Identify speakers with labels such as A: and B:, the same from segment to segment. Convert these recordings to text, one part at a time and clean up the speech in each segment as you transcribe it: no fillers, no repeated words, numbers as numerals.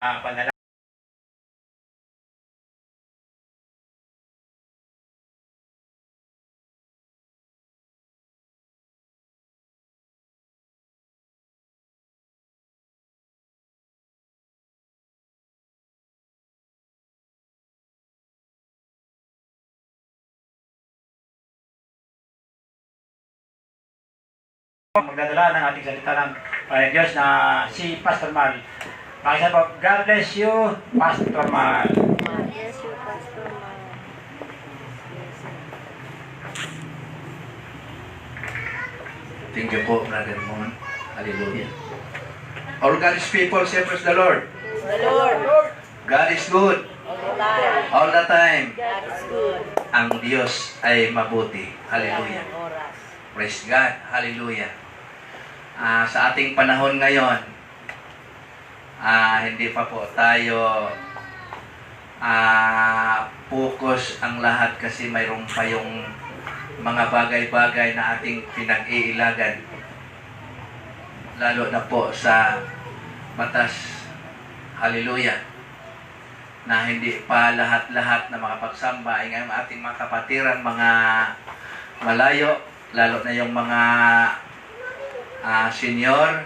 A: panalangin. Magdadala ng ating salita ng Diyos na si Pastor Mal. Pakisa po, God bless you, Pastor Mal.
B: God bless you, Pastor Mal.
C: Thank you po, Brother Mon. Hallelujah. All God's people, say praise the Lord.
B: The Lord.
C: God is good. All the time.
B: God is good.
C: Ang Diyos ay mabuti. Hallelujah.
B: Oras.
C: Praise God. Hallelujah. Sa ating panahon ngayon, hindi pa po tayo focus ang lahat kasi mayroon pa yung mga bagay-bagay na ating pinag-iilagan. Lalo na po sa batas. Hallelujah. Na hindi pa lahat-lahat na makapagsamba ay ngayon ating mga kapatiran, mga malayo, lalo na yung mga senior.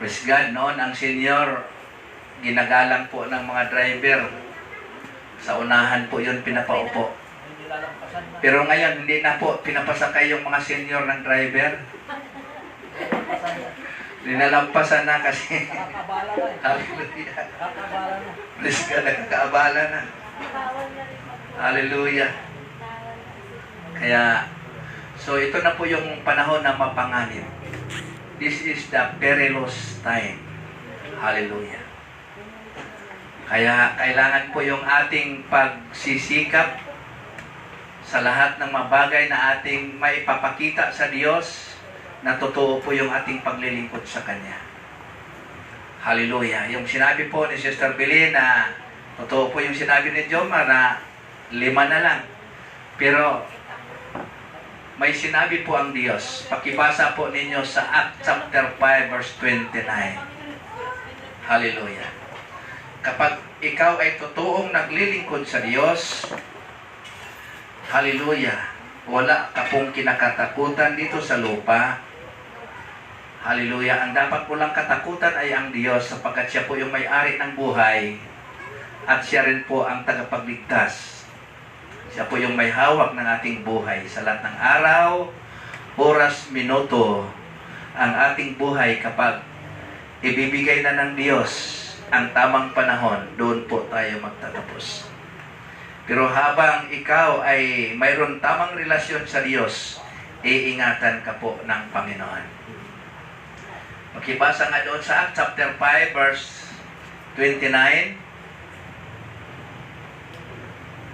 C: Praise God, noon ang senior, ginagalang po ng mga driver. Sa unahan po yun pinapaupo. Pero ngayon, hindi na po pinapasakay yung mga senior ng driver. Linalampasan na kasi. Hallelujah. Praise God, nakakaabala na. Hallelujah. Kaya, so ito na po yung panahon na mapanganib. This is the perilous time. Hallelujah. Kaya kailangan po yung ating pagsisikap sa lahat ng mga bagay na ating maipapakita sa Diyos na totoo po yung ating paglilingkod sa Kanya. Hallelujah. Yung sinabi po ni Sister Billy na totoo po yung sinabi ni Jomar na 5 na lang. Pero may sinabi po ang Diyos. Pakibasa po ninyo sa Acts chapter 5 verse 29. Hallelujah. Kapag ikaw ay totoong naglilingkod sa Diyos, hallelujah, wala ka pong kinakatakutan dito sa lupa. Hallelujah. Ang dapat po lang katakutan ay ang Diyos sapagkat siya po yung may-ari ng buhay at siya rin po ang tagapagligtas. Siya po yung may hawak ng ating buhay sa lahat ng araw, oras, minuto. Ang ating buhay kapag ibibigay na ng Diyos ang tamang panahon, doon po tayo magtatapos. Pero habang ikaw ay mayroon tamang relasyon sa Diyos, iingatan ka po ng Panginoon. Makibasa nga doon sa Acts chapter 5 verse 29.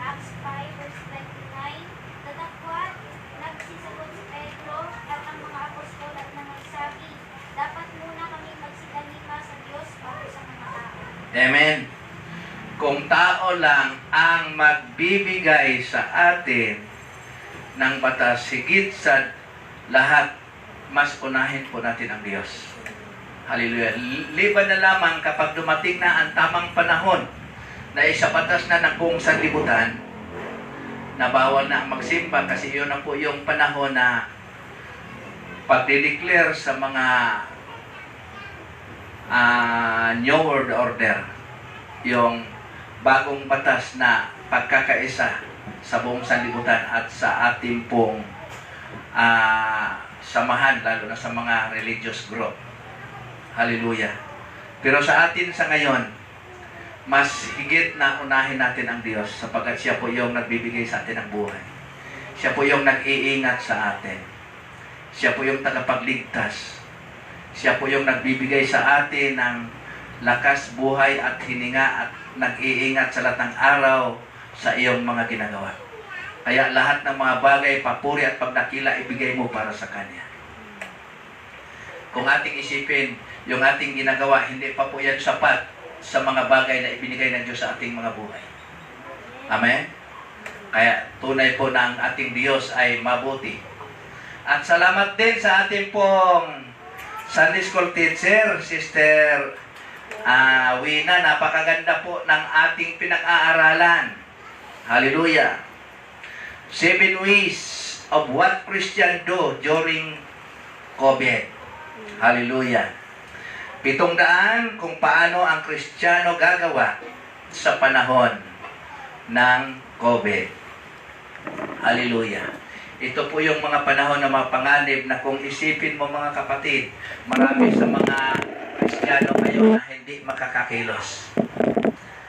D: Acts 5 verse 29, tatakwat, nagsisagot si Pedro at ang mga apostol at nagsabi, dapat muna kami magsigalima sa Diyos bago sa mga tao.
C: Amen. Kung tao lang ang magbibigay sa atin ng batas, higit sa lahat, mas unahin po natin ang Diyos. Hallelujah. Liban na lamang kapag dumating na ang tamang panahon na isabatas na ng buong sanlibutan, na bawal na magsimba kasi yun na po yung panahon na pagdideclare sa mga New World Order, yung bagong batas na pagkakaisa sa buong sanlibutan at sa ating pong samahan, lalo na sa mga religious group. Hallelujah. Pero sa atin sa ngayon, mas higit na unahin natin ang Diyos sapagkat siya po yung nagbibigay sa atin ng buhay. Siya po yung nag-iingat sa atin. Siya po yung tagapagligtas. Siya po yung nagbibigay sa atin ng lakas, buhay at hininga at nag-iingat sa lahat ng araw sa iyong mga ginagawa. Kaya lahat ng mga bagay, papuri at pagdakila, ibigay mo para sa Kanya. Kung ating isipin, yung ating ginagawa, hindi pa po yan sapat sa mga bagay na ibinigay ng Diyos sa ating mga buhay. Amen? Kaya tunay po na ang ating Diyos ay mabuti. At salamat din sa ating pong Sunday School teacher, Sister Wina, napakaganda po ng ating pinag-aaralan. Hallelujah. 7 ways of what Christian do during COVID. Hallelujah. 700 kung paano ang Kristiyano gagawa sa panahon ng COVID. Hallelujah. Ito po yung mga panahon na mapanganib na kung isipin mo mga kapatid, marami sa mga Kristiyano ngayon na hindi makakakilos.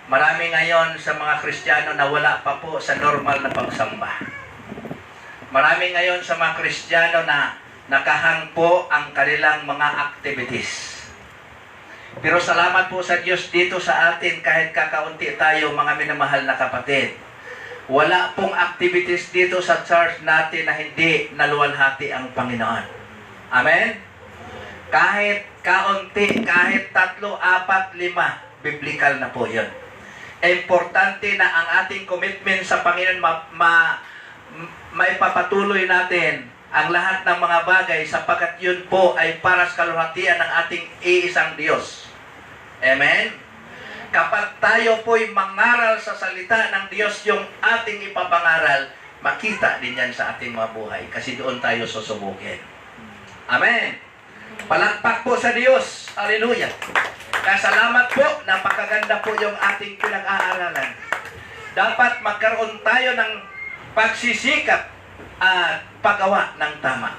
C: Marami ngayon sa mga Kristiyano na wala pa po sa normal na pagsamba. Marami ngayon sa mga Kristiyano na nakahang po ang kanilang mga activities. Pero salamat po sa Diyos dito sa atin kahit kakaunti tayo mga minamahal na kapatid. Wala pong activities dito sa church natin na hindi naluwalhati ang Panginoon. Amen? Kahit kaunti, kahit 3, 4, 5, biblical na po yun. Importante na ang ating commitment sa Panginoon may papatuloy natin ang lahat ng mga bagay sapagkat yun po ay para sa kaluhatian ng ating iisang Diyos. Amen? Kapag tayo po'y mangaral sa salita ng Diyos yung ating ipapangaral, makita din yan sa ating mga buhay kasi doon tayo susubukin. Amen. Palakpak po sa Diyos. Hallelujah. Kaya salamat po, napakaganda po yung ating pinag-aaralan. Dapat magkaroon tayo ng pagsisikap at paggawa ng tama.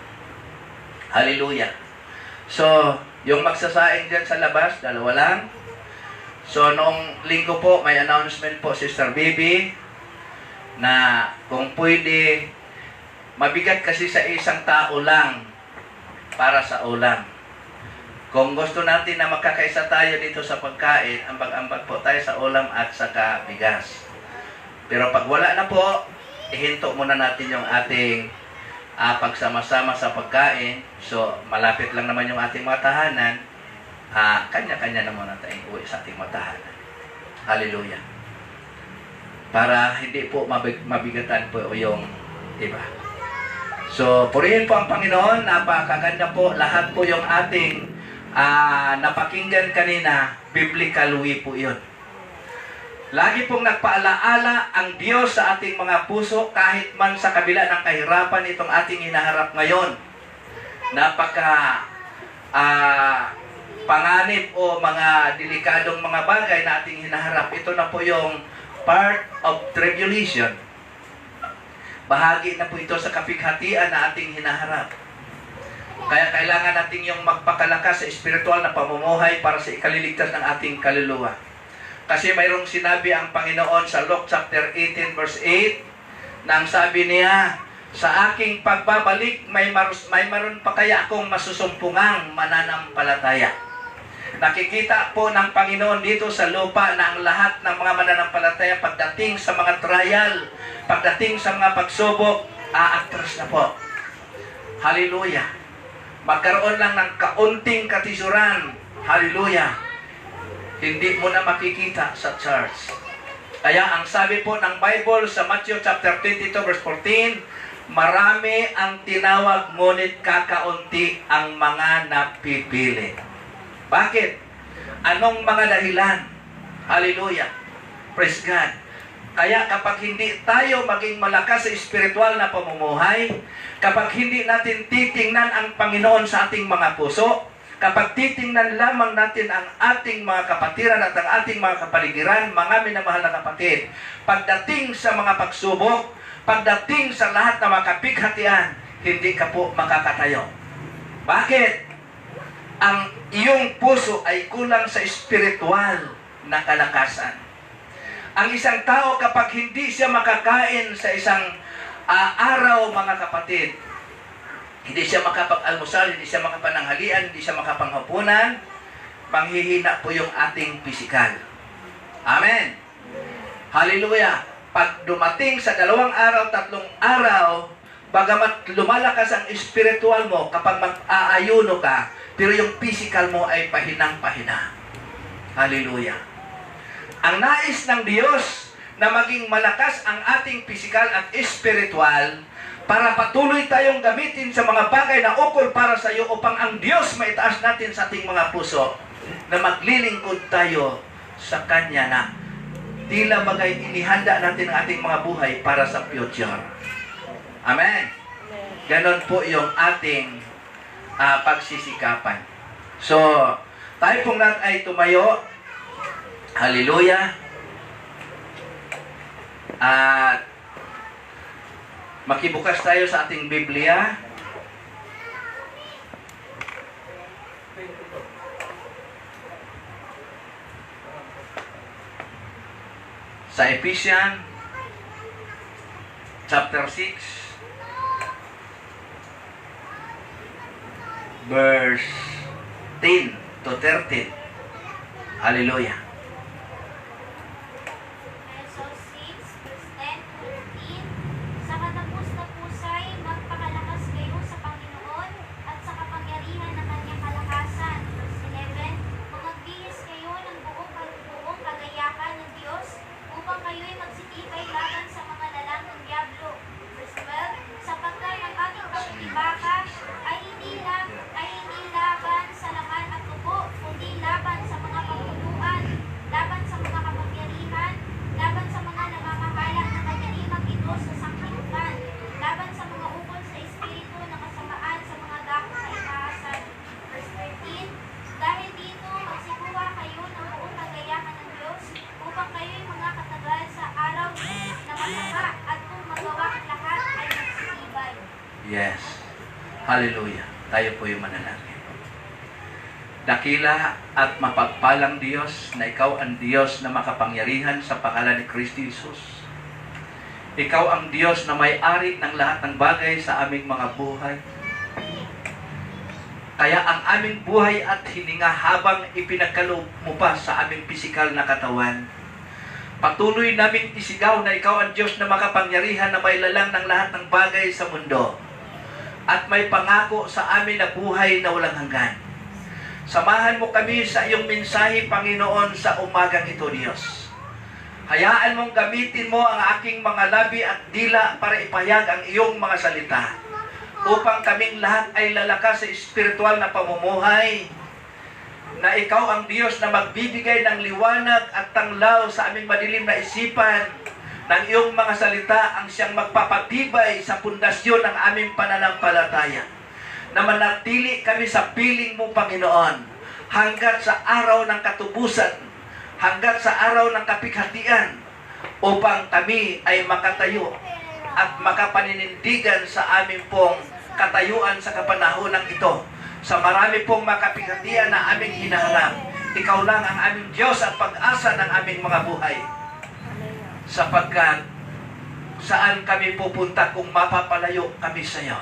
C: Hallelujah. So, yung magsasaing dyan sa labas, 2 lang. So, noong linggo po, may announcement po, Sister Bibi, na kung pwede, mabigat kasi sa isang tao lang para sa ulam. Kung gusto natin na magkakaisa tayo dito sa pagkain, ambag-ambag po tayo sa ulam at saka bigas. Pero pag wala na po, ihinto muna natin yung ating pagsama-sama sa pagkain. So, malapit lang naman yung ating mga tahanan. Kanya-kanya na muna tayong uwi sa ating matahanan. Hallelujah. Para hindi po mabigatan po yung iba. So, purihin po ang Panginoon. Napakaganda po. Lahat po yung ating napakinggan kanina, biblical way po yun. Lagi pong nagpaalaala ang Diyos sa ating mga puso kahit man sa kabila ng kahirapan itong ating hinaharap ngayon. Panganib o mga delikadong mga bagay na ating hinaharap. Ito na po yung part of tribulation. Bahagi na po ito sa kapighatian na ating hinaharap. Kaya kailangan natin yung magpakalakas sa espiritual na pamumuhay para sa ikaliligtas ng ating kaluluwa. Kasi mayroong sinabi ang Panginoon sa Luke chapter 18 verse 8 nang sabi niya, sa aking pagbabalik may maroon pa kaya akong masusumpungang mananampalataya. Nakikita po ng Panginoon dito sa lupa na ang lahat ng mga mananampalataya pagdating sa mga trial, pagdating sa mga pagsubok, aatras na po. Hallelujah. Magkaroon lang ng kaunting katisuran. Hallelujah. Hindi mo na makikita sa church. Kaya ang sabi po ng Bible sa Matthew chapter 22 verse 14, marami ang tinawag ngunit kakaunti ang mga napipili. Bakit? Anong mga dahilan? Hallelujah. Praise God. Kaya kapag hindi tayo maging malakas sa espiritual na pamumuhay, kapag hindi natin titingnan ang Panginoon sa ating mga puso, kapag titingnan lamang natin ang ating mga kapatiran at ang ating mga kapaligiran, mga minamahal na kapatid, pagdating sa mga pagsubok, pagdating sa lahat ng mga kapighatian, hindi ka po makakatayo. Bakit? Ang iyong puso ay kulang sa espiritual na kalakasan. Ang isang tao kapag hindi siya makakain sa isang araw, mga kapatid, hindi siya makapag-almusal, hindi siya makapananghalian, hindi siya makapanghapunan, manghihina po yung ating pisikal. Amen. Hallelujah. Pag dumating sa 2 araw, 3 araw, bagamat lumalakas ang espiritual mo kapag mag-aayuno ka, pero yung physical mo ay pahinang-pahina. Hallelujah. Ang nais ng Diyos na maging malakas ang ating physical at espiritual para patuloy tayong gamitin sa mga bagay na ukol para sa iyo upang ang Diyos maitaas natin sa ating mga puso, na maglilingkod tayo sa Kanya na tila bagay inihanda natin ang ating mga buhay para sa future. Amen. Ganon po yung ating pagsisikapan. So, tayo pong lahat ay tumayo. Hallelujah. At makibukas tayo sa ating Biblia. Sa Ephesians chapter 6 verse 10 to 13. Hallelujah.
D: Verso 6, verse 10 to 13. Sa katapos-tapusay, magpakalakas kayo sa Panginoon at sa kapangyarihan ng kanyang kalakasan. Verse 11. Magbihis kayo ng buong kagayahan ng Diyos upang kayo'y magsitibay laban sa mga lalang ng Diablo. Verse 12. Sapagkat ang ating pakikibaka ay hindi laban sa laman at dugo, kundi laban sa mga pamumunuan, laban sa mga kapangyarihan, laban sa mga namamahala ng kanyarimang ito sa sangkatutan, laban sa mga ukol sa espiritu na kasamaan sa mga dako sa itaasan. Verse 13. Dahil dito, magsikuha kayo ng buong kagayahan ng Diyos upang kayo'y mga katagal sa araw na masama at kung magawa ang lahat ay magsitibay.
C: Yes. Hallelujah. Tayo po yung mananangin. Dakila at mapagpalang Diyos na ikaw ang Diyos na makapangyarihan sa pangalan ni Kristo Jesus. Ikaw ang Diyos na may-ari ng lahat ng bagay sa aming mga buhay. Kaya ang aming buhay at hininga habang ipinagkaloob mo pa sa aming pisikal na katawan, patuloy naming isigaw na ikaw ang Diyos na makapangyarihan na may lalang ng lahat ng bagay sa mundo at may pangako sa amin na buhay na walang hanggan. Samahan mo kami sa iyong mensahe, Panginoon, sa umagang ito, Diyos. Hayaan mong gamitin mo ang aking mga labi at dila para ipahayag ang iyong mga salita upang kaming lahat ay lalakas sa espiritual na pamumuhay, na ikaw ang Diyos na magbibigay ng liwanag at tanglaw sa aming madilim na isipan, ng iyong mga salita ang siyang magpapatibay sa pundasyon ng aming pananampalataya, na manatili kami sa piling mo, Panginoon, hanggat sa araw ng katubusan, hanggat sa araw ng kapighatian, upang kami ay makatayo at makapaninindigan sa aming pong katayuan sa kapanahonan ito. Sa marami pong makapighatian na aming hinaharap, ikaw lang ang aming Diyos at pag-asa ng aming mga buhay. Sapagkat saan kami pupunta kung mapapalayo kami sa iyo?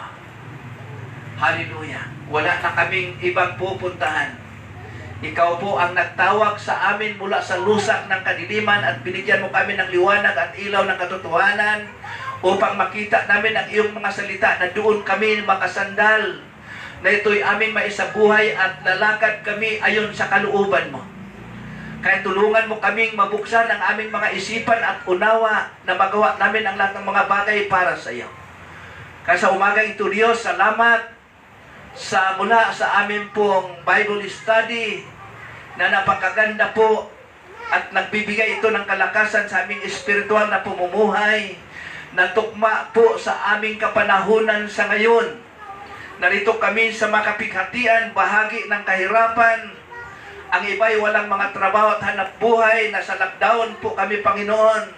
C: Hallelujah. Wala na kaming ibang pupuntahan. Ikaw po ang nagtawag sa amin mula sa lusak ng kadiliman at binigyan mo kami ng liwanag at ilaw ng katotohanan upang makita namin ang iyong mga salita na doon kami makasandal, na ito'y aming maisabuhay at lalakad kami ayon sa kalooban mo. Kaya tulungan mo kaming mabuksan ang aming mga isipan at unawa na magawa namin ang lahat ng mga bagay para sa iyo. Kaya sa umagang ito, Diyos, salamat sa mula sa amin pong Bible study na napakaganda po at nagbibigay ito ng kalakasan sa aming espiritual na pumumuhay, na tukma po sa aming kapanahunan sa ngayon. Narito kami sa makapighatian, bahagi ng kahirapan. Ang iba'y walang mga trabaho at hanap buhay, nasa lockdown po kami, Panginoon.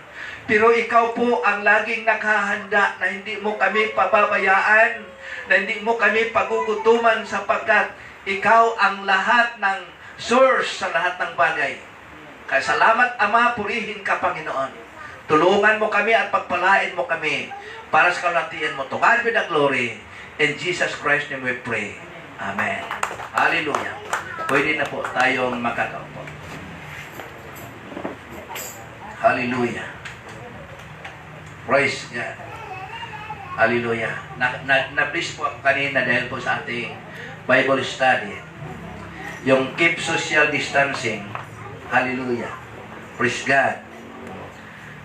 C: Pero ikaw po ang laging naghahanda na hindi mo kami pababayaan, na hindi mo kami pagugutuman, sapagkat ikaw ang lahat ng source sa lahat ng bagay. Kaya salamat, Ama, purihin ka, Panginoon. Tulungan mo kami at pagpalain mo kami para sa kalatian mo. To God be the glory. In Jesus Christ's name we pray. Amen. Hallelujah. Pwede na po tayong makakaupo. Hallelujah. Praise God. Hallelujah. Na-please po ako kanina dahil po sa ating Bible study. Yung keep social distancing. Hallelujah. Praise God.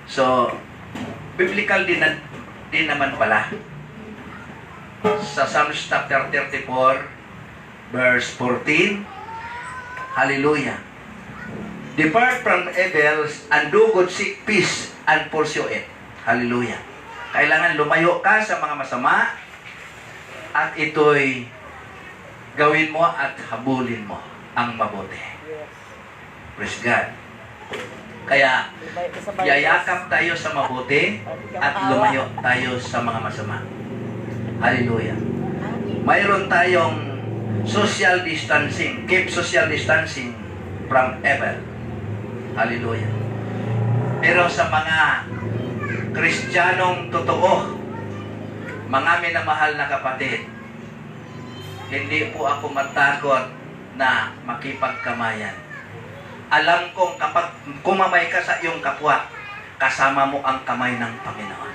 C: So, biblical din naman pala. Sa Psalms chapter 34, verse 14, Hallelujah. Depart from evils and do good, seek peace and pursue it. Hallelujah. Kailangan lumayo ka sa mga masama at ito'y gawin mo at habulin mo ang mabuti. Praise God. Kaya, yayakap tayo sa mabuti at lumayo tayo sa mga masama. Hallelujah. Mayroon tayong social distancing, keep social distancing from evil. Hallelujah. Pero sa mga Kristiyanong totoo, mga minamahal na kapatid, hindi po ako matakot na makipagkamayan. Alam kong kapag kumamay ka sa iyong kapwa, kasama mo ang kamay ng Panginoon.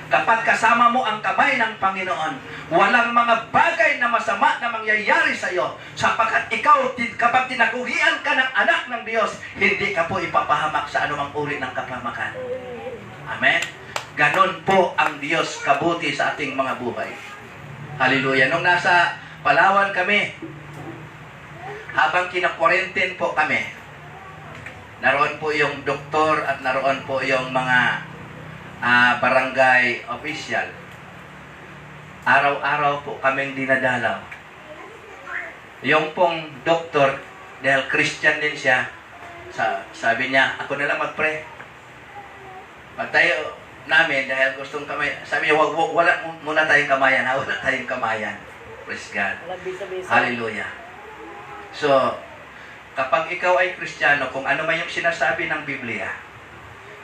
C: Kapag kasama mo ang kamay ng Panginoon, walang mga bagay na masama na mangyayari sa iyo, sapagkat ikaw, kapag tinaguhian ka ng anak ng Diyos, hindi ka po ipapahamak sa anumang uri ng kapahamakan. Amen? Ganon po ang Diyos kabuti sa ating mga buhay. Hallelujah. Nung nasa Palawan kami, habang kina-quarantine po kami, naroon po yung doktor at naroon po yung mga barangay official. Araw-araw po kaming dinadalaw. Yung pong doktor, dahil Christian din siya, sabi niya, ako na lang mag-pray. Pag tayo namin, dahil gustong kamay, sabi niya, wala muna tayong kamayan, wala tayong kamayan. Praise God. Hallelujah. So, kapag ikaw ay Kristiyano, kung ano man yung sinasabi ng Biblia,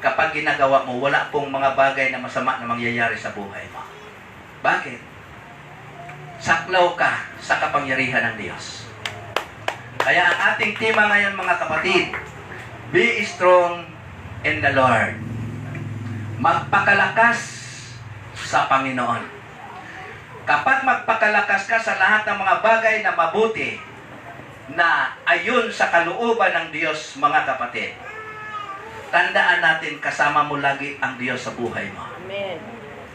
C: kapag ginagawa mo, wala pong mga bagay na masama na mangyayari sa buhay mo. Bakit? Saklaw ka sa kapangyarihan ng Diyos. Kaya ang ating tema ngayon, mga kapatid, be strong in the Lord. Magpakalakas sa Panginoon. Kapag magpakalakas ka sa lahat ng mga bagay na mabuti, na ayon sa kalooban ng Diyos, mga kapatid, tandaan natin, kasama mo lagi ang Diyos sa buhay mo.
B: Amen.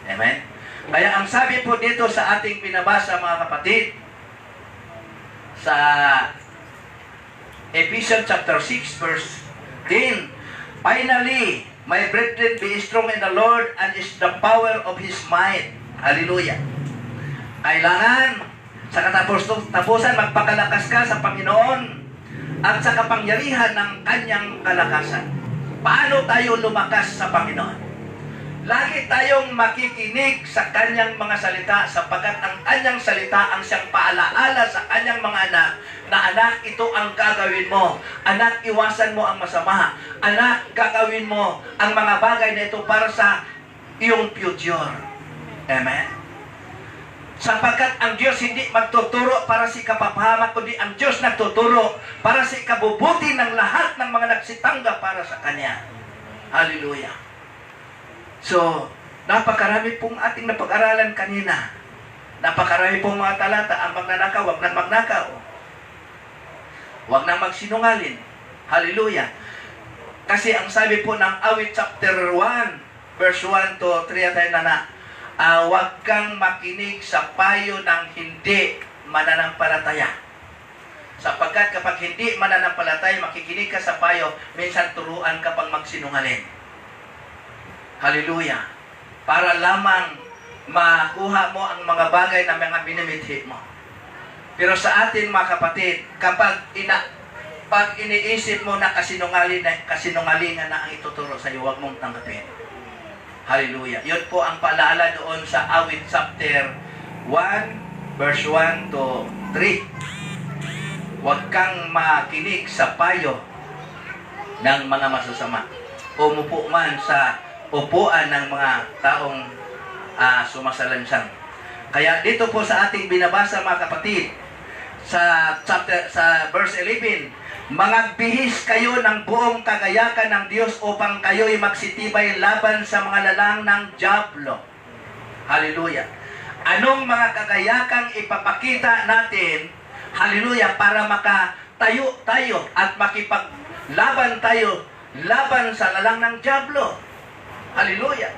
C: Amen? Kaya ang sabi po dito sa ating pinabasa, mga kapatid, sa Ephesians chapter 6 verse 10, finally, my brethren, be strong in the Lord and is the power of His might. Hallelujah. Kailangan sa katapusan, magpakalakas ka sa Panginoon at sa kapangyarihan ng Kanyang kalakasan. Paano tayo lumakas sa Panginoon? Lagi tayong makikinig sa Kanyang mga salita, sapagkat ang Kanyang salita ang siyang paalaala sa Kanyang mga anak, na anak, ito ang gagawin mo. Anak, iwasan mo ang masama. Anak, gagawin mo ang mga bagay na ito para sa iyong future. Amen? Sapagkat ang Diyos hindi magtuturo para sa kapapahamak, kundi ang Diyos nagtuturo para sa ikabubuti ng lahat ng mga nagsitangga para sa Kanya. Hallelujah. So, napakarami pong ating napag-aralan kanina. Napakarami pong mga talata. Ang magnanakaw, wag nang magnakaw. Wag nang magsinungaling. Hallelujah. Kasi ang sabi po ng Awit chapter 1, verse 1 to 3 tayo huwag kang makinig sa payo ng hindi mananampalataya. Sapagkat kapag hindi mananampalataya, makikinig ka sa payo, minsan turuan ka pang magsinungaling. Hallelujah. Para lamang makuha mo ang mga bagay na mga binimithi mo. Pero sa atin, mga kapatid, kapag pag iniisip mo na kasinungalingan na ang ituturo sa iyo, huwag mong tanggapin. Hallelujah. Yun po ang paalala doon sa Awit chapter 1, verse 1 to 3. Huwag kang makinig sa payo ng mga masasama. Umupo man sa upuan ng mga taong sumasalansang. Kaya dito po sa ating binabasa, mga kapatid, sa verse 11, Mangagbihis kayo ng buong kagayakan ng Diyos upang kayo'y magsitibay laban sa mga lalang ng dyablo. Hallelujah. Anong mga kagayakang ipapakita natin, hallelujah, para makatayo tayo at makipaglaban tayo laban sa lalang ng dyablo. Hallelujah.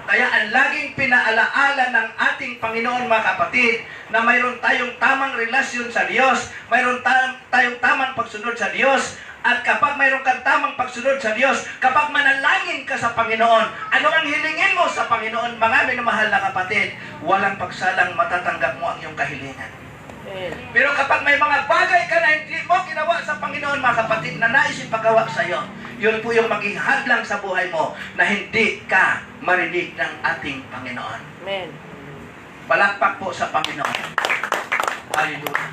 C: Kaya ang laging pinaalaala ng ating Panginoon, mga kapatid, na mayroon tayong tamang relasyon sa Diyos, mayroon tayong tamang pagsunod sa Diyos, at kapag mayroon kang tamang pagsunod sa Diyos, kapag manalangin ka sa Panginoon, ano ang hilingin mo sa Panginoon, mga minamahal na kapatid, walang pagsalang matatanggap mo ang iyong kahilingan. Pero kapag may mga bagay ka na hindi mo ginawa sa Panginoon, mga kapatid, na nais ipagawa sa iyo, yun po yung maging hadlang sa buhay mo na hindi ka marinig ng ating Panginoon.
B: Amen.
C: Palakpak po sa Panginoon. Hallelujah.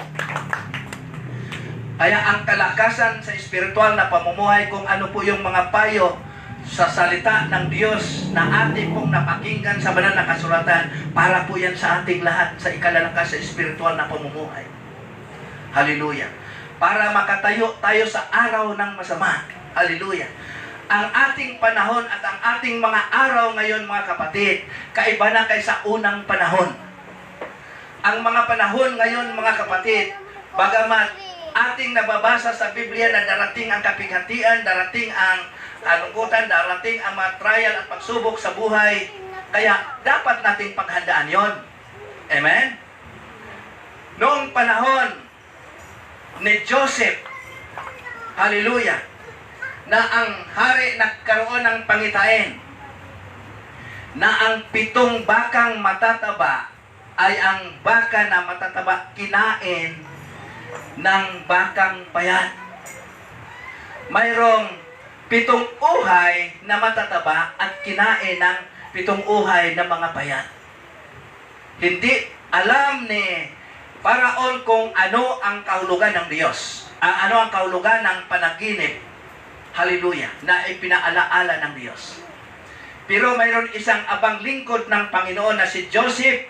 C: Kaya ang kalakasan sa espiritual na pamumuhay, kung ano po yung mga payo sa salita ng Diyos na ating pong napakinggan sa banal na kasulatan, para po yan sa ating lahat sa ikalalakas sa espiritual na pamumuhay. Hallelujah. Para makatayo tayo sa araw ng masama. Hallelujah. Ang ating panahon at ang ating mga araw ngayon, mga kapatid, kaiba na kaysa unang panahon. Ang mga panahon ngayon, mga kapatid, bagamat ating nababasa sa Biblia na darating ang kapighatian, darating ang alungkutan, darating ang mga trial at pagsubok sa buhay, kaya dapat nating paghandaan yon. Amen? Noong panahon ni Joseph, hallelujah, na ang hari nagkaroon ng pangitain, na ang 7 bakang matataba ay ang baka na matataba kinain ng bakang payat. Mayroong 7 uhay na matataba at kinain ng 7 uhay na mga payat. Hindi alam ni Paraon kung ano ang kahulugan ng Diyos. Ano ang kahulugan ng panaginip. Hallelujah. Na ipinaalaala ng Diyos. Pero mayroon isang abang lingkod ng Panginoon na si Joseph,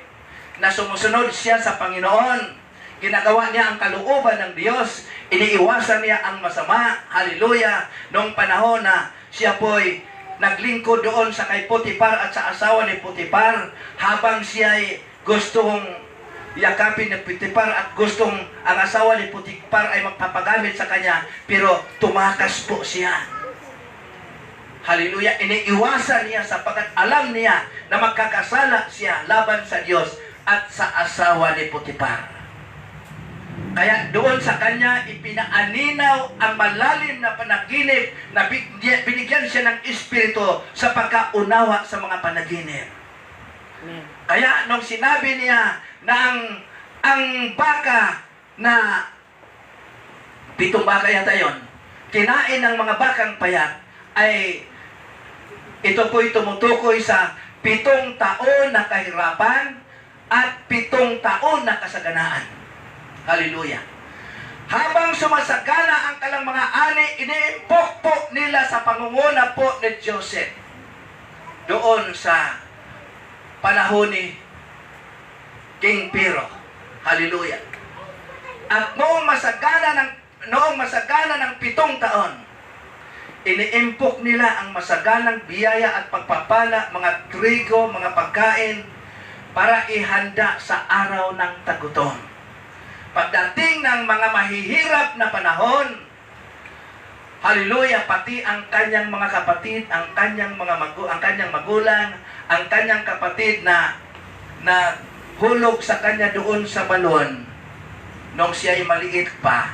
C: na sumusunod siya sa Panginoon. Ginagawa niya ang kalooban ng Diyos. Iniiwasan niya ang masama. Hallelujah. Noong panahon na siya po'y naglingkod doon sa kay Potiphar at sa asawa ni Potiphar, habang siya'y gustong yakapin ni Potiphar at gustong ang asawa ni Potiphar ay magpapagamit sa kanya, pero tumakas po siya. Hallelujah. Iniiwasan niya sapagkat alam niya na magkakasala siya laban sa Diyos at sa asawa ni Potiphar. Kaya doon sa kanya ipinaaninaw ang malalim na panaginip na binigyan siya ng Espiritu sa pagkaunawa sa mga panaginip. Kaya nung sinabi niya na ang baka na 7 baka yata yun, kinain ng mga bakang payat, ay ito po'y tumutukoy sa 7 taon na kahirapan at 7 taon na kasaganaan. Hallelujah. Habang sumasagana ang kalang mga ani, iniimpok po nila sa pangunguna po ni Joseph doon sa panahon ni King Pharaoh. Hallelujah. At noong masagana ng 7 taon, iniimpok nila ang masaganang biyaya at pagpapala, mga trigo, mga pagkain, para ihanda sa araw ng tagutom. Pagdating ng mga mahihirap na panahon, hallelujah, pati ang kanyang mga kapatid, ang kanyang magulang, ang kanyang kapatid na hulog sa kanya doon sa balon nung siya ay maliit pa,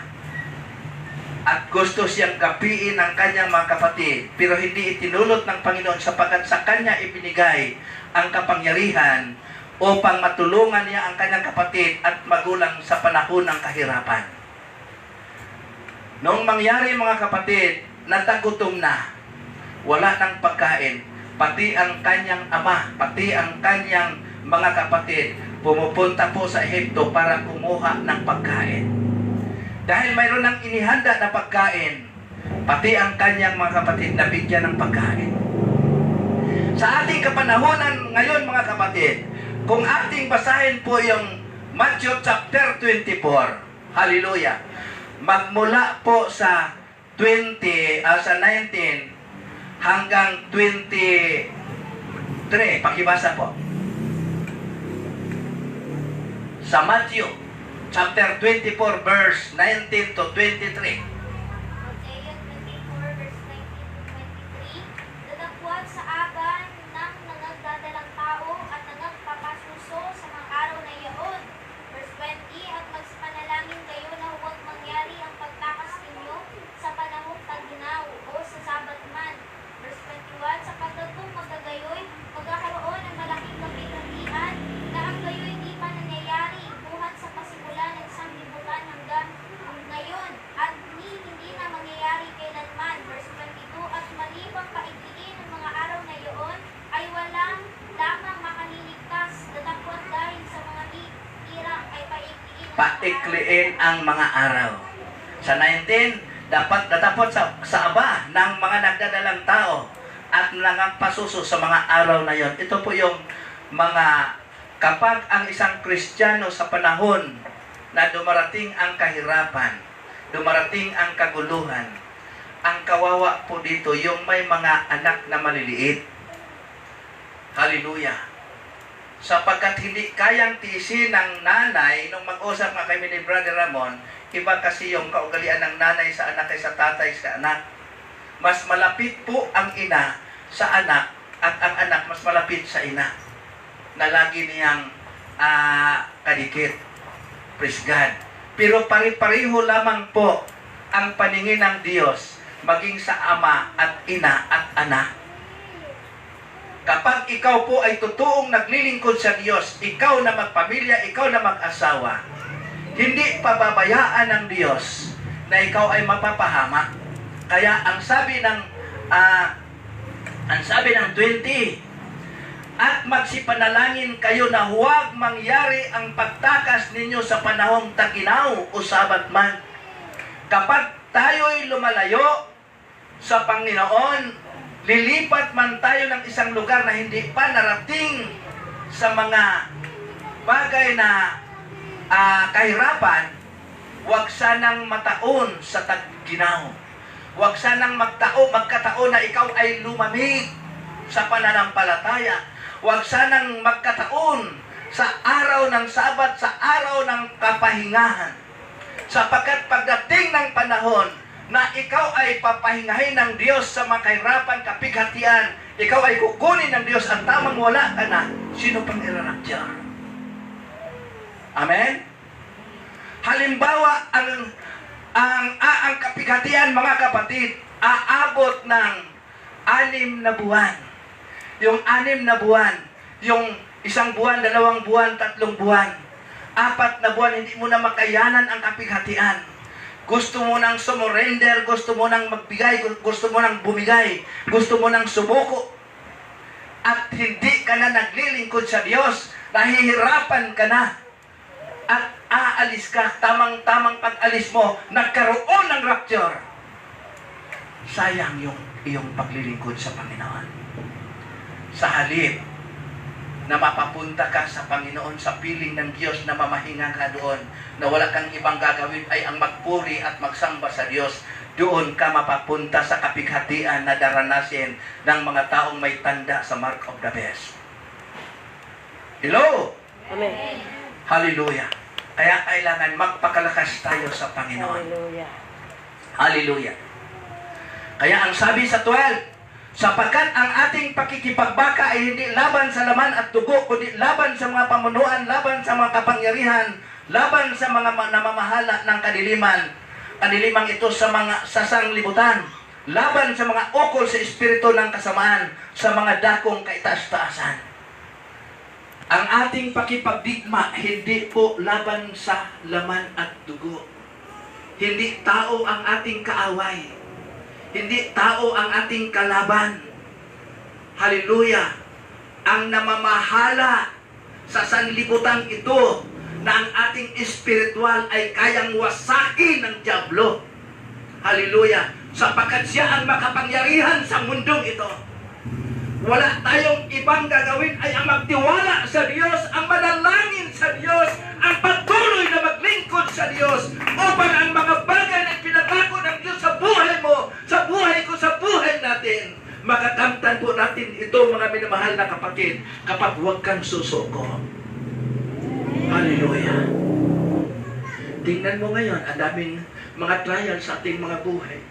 C: at gusto siyang gapiin ng kanyang mga kapatid, pero hindi itinulot ng Panginoon sapagkat sa kanya ibinigay ang kapangyarihan upang matulungan niya ang kanyang kapatid at magulang sa panahon ng kahirapan. Noong mangyari, mga kapatid, natagutom na, wala ng pagkain, pati ang kanyang ama, pati ang kanyang mga kapatid, pumupunta po sa Ehipto para kumuha ng pagkain. Dahil mayroon ng inihanda na pagkain, pati ang kanyang mga kapatid nabigyan ng pagkain. Sa ating kapanahonan ngayon, mga kapatid, kung ating basahin po yung Matthew chapter 24, hallelujah, magmula po sa 19 hanggang 23, pakibasa po. Sa Matthew chapter 24 verse 19 to 23.
D: Mateo 24 verse 19 to 23. Datapwat sa aban ng nagdadalang
C: paikliin ang mga araw. Sa 19, dapat datapot sa aba ng mga nagdadalang tao at nangangpasuso sa mga araw na yon. Ito po yung mga kapag ang isang Kristiyano sa panahon na dumarating ang kahirapan, dumarating ang kaguluhan, ang kawawa po dito yung may mga anak na maliliit. Hallelujah. Sapagkat hindi kayang tiisin ng nanay, nung mag-usap nga kami ni Brother Ramon, iba kasi yung kaugalian ng nanay sa anak kaysa tatay sa anak. Mas malapit po ang ina sa anak at ang anak mas malapit sa ina na lagi niyang kadikit. Praise God. Pero pare-pareho lamang po ang paningin ng Diyos maging sa ama at ina at anak. Kapag ikaw po ay totoong naglilingkod sa Diyos, ikaw na magpamilya, ikaw na mag-asawa, hindi pababayaan ng Diyos na ikaw ay mapapahamak. Kaya ang sabi ng 20, at magsipanalangin kayo na huwag mangyari ang pagtakas ninyo sa panahong taginaw o sabat man. Kapag tayo'y lumalayo sa Panginoon, lilipat man tayo ng isang lugar na hindi pa narating sa mga bagay na kahirapan, huwag sanang mataon sa taginaw. Huwag sanang magkataon na ikaw ay lumamig sa pananampalataya. Huwag sanang magkataon sa araw ng Sabat, sa araw ng kapahingahan. Sapagkat pagdating ng panahon na ikaw ay papahingahin ng Diyos sa mga kahirapan, kapighatian, ikaw ay kukunin ng Diyos at tamang wala ka na, sino pang irarapture? Amen? Halimbawa, ang kapighatian, mga kapatid, aabot ng 6 na buwan. Yung 6 na buwan, yung 1 buwan, 2 buwan, 3 buwan, 4 na buwan, hindi mo na makayanan ang kapighatian. Gusto mo nang sumurrender, gusto mo nang magbigay, gusto mo nang bumigay, gusto mo nang sumuko. At hindi ka na naglilingkod sa Diyos, nahihirapan ka na. At aalis ka, tamang pag-alis mo, nagkaroon ng rapture. Sayang yung iyong paglilingkod sa Panginoon. Sa halip na mapapunta ka sa Panginoon sa piling ng Diyos na mamahinga ka doon, na wala kang ibang gagawin ay ang magpuri at magsamba sa Diyos, doon ka mapapunta sa kapighatian na daranasin ng mga taong may tanda sa mark of the beast. Hello?
B: Amen.
C: Hallelujah. Kaya kailangan magpakalakas tayo sa Panginoon.
B: Hallelujah.
C: Hallelujah. Kaya ang sabi sa 12, sapagkat ang ating pakikipagbaka ay hindi laban sa laman at dugo, kundi laban sa mga pamunuan, laban sa mga kapangyarihan, laban sa mga namamahala ng kadiliman. Kadilimang ito sa mga sanglibutan, laban sa mga ukol sa espiritu ng kasamaan, sa mga dakong kaitaas-taasan. Ang ating pakipagdigma, hindi po laban sa laman at dugo. Hindi tao ang ating kaaway. Hindi tao ang ating kalaban. Hallelujah. Ang namamahala sa sanlibutan ito na ang ating espiritual ay kayang wasakin ng dyablo. Hallelujah. Sapagkat siya ang makapangyarihan sa mundong ito. Wala tayong ibang gagawin ay ang magtiwala sa Diyos, ang manalangin sa Diyos, ang patuloy na maglingkod sa Diyos upang ang mga bagay na pinagako ng Diyos sa buhay mo, sa buhay ko, sa buhay natin, makakamtan po natin ito, mga minamahal na kapatid, kapag huwag kang susuko. Hallelujah. Tingnan mo ngayon, ang daming mga trial sa ating mga buhay.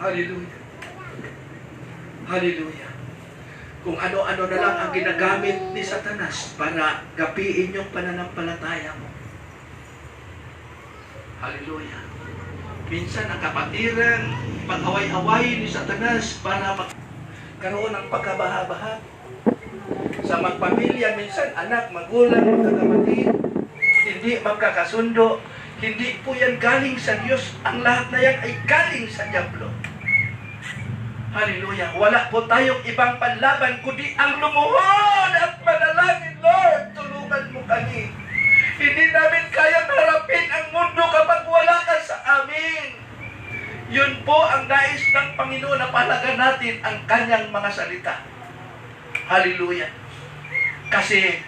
C: Hallelujah. Hallelujah. Kung ano-ano na lang ang ginagamit ni Satanas para gapiin yung pananampalataya mo. Hallelujah. Minsan ang kapatiran, pag-away-away ni Satanas para magkaroon ng pagkabaha-baha. Sa magpamilya, minsan anak, magulang, magkakapatid, hindi magkakasundo. Hindi po yan galing sa Diyos. Ang lahat na yan ay galing sa dyablo. Hallelujah. Wala po tayong ibang panlaban kundi ang lumuhod at manalangin, Lord, tulungan mo kami. Hindi namin kaya Yun po ang nais ng Panginoon na pahalagan natin ang kanyang mga salita. Hallelujah. Kasi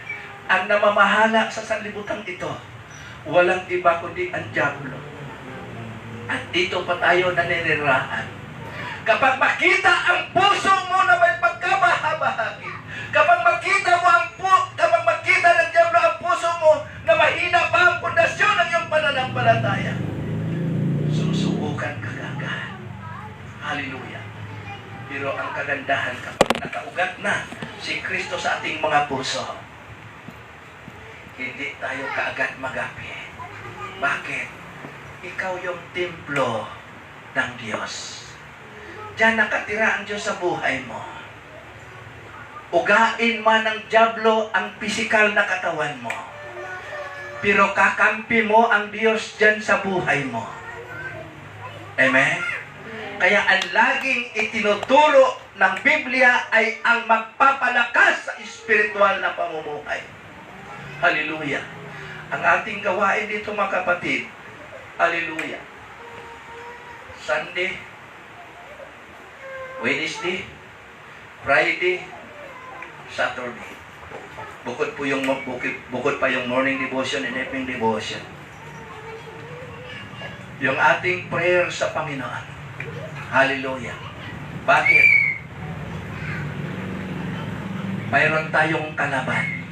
C: ang namamahala sa sanlibutan ito, walang iba kundi ang dyablo. At dito pa tayo naninirahan. Kapag makita ang puso mo na may pagkabahabahagi, kapag makita ng dyablo ang puso mo na mahina pa ang pundasyon ng iyong pananampalataya, susubukan ka agad. Hallelujah. Pero ang kagandahan kapag nakaugat na si Kristo sa ating mga puso, hindi tayo kaagad magapi. Bakit? Ikaw yung templo ng Diyos. Diyan nakatira ang Diyos sa buhay mo. Ugain man ng dyablo ang pisikal na katawan mo, pero kakampi mo ang Diyos diyan sa buhay mo. Amen? Kaya ang laging itinuturo ng Biblia ay ang magpapalakas sa espiritual na pamumuhay. Hallelujah. Ang ating gawain dito mga kapatid, hallelujah, Sunday, Wednesday, Friday, Saturday. Bukod pa yung morning devotion and evening devotion. Yung ating prayer sa Panginoon. Hallelujah. Bakit? Mayroon tayong kalaban.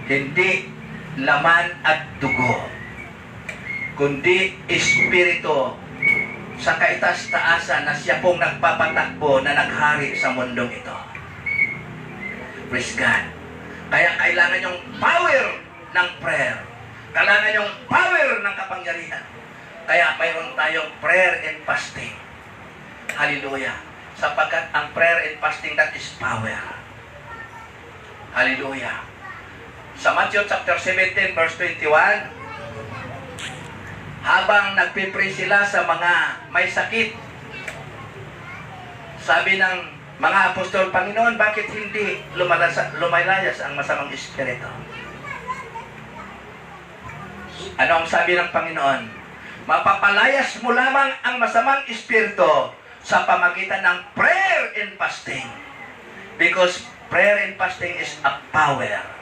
C: Hindi laman at dugo, kundi espiritu sa kaitaas-taasan na siya pong nagpapatakbo na naghari sa mundong ito. Praise God. Kaya kailangan yung power ng prayer. Kailangan yung power ng kapangyarihan. Kaya mayroon tayong prayer and fasting. Hallelujah. Sapagkat ang prayer and fasting, that is power. Hallelujah. Sa Matthew chapter 17 verse 21, habang nagpipray sila sa mga may sakit, sabi ng mga apostol, Panginoon, bakit hindi lumalayas ang masamang espiritu? Ano ang sabi ng Panginoon? Mapapalayas mo lamang ang masamang espiritu sa pamagitan ng prayer and fasting. Because prayer and fasting is a power.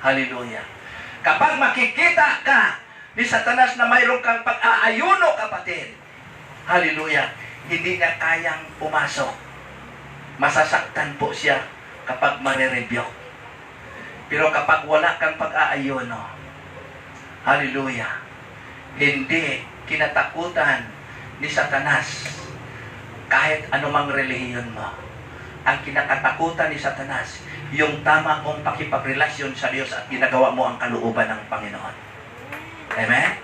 C: Hallelujah. Kapag makikita ka ni Satanas na mayroon kang pag-aayuno, kapatid, hallelujah, hindi niya kayang pumasok. Masasaktan po siya kapag marirebuke. Pero kapag wala kang pag-aayuno, hallelujah, hindi kinatakutan ni Satanas kahit anumang relihiyon mo. Ang kinakatakutan ni Satanas, yung tama mong pakipagrelasyon sa Diyos at ginagawa mo ang kalooban ng Panginoon. Amen?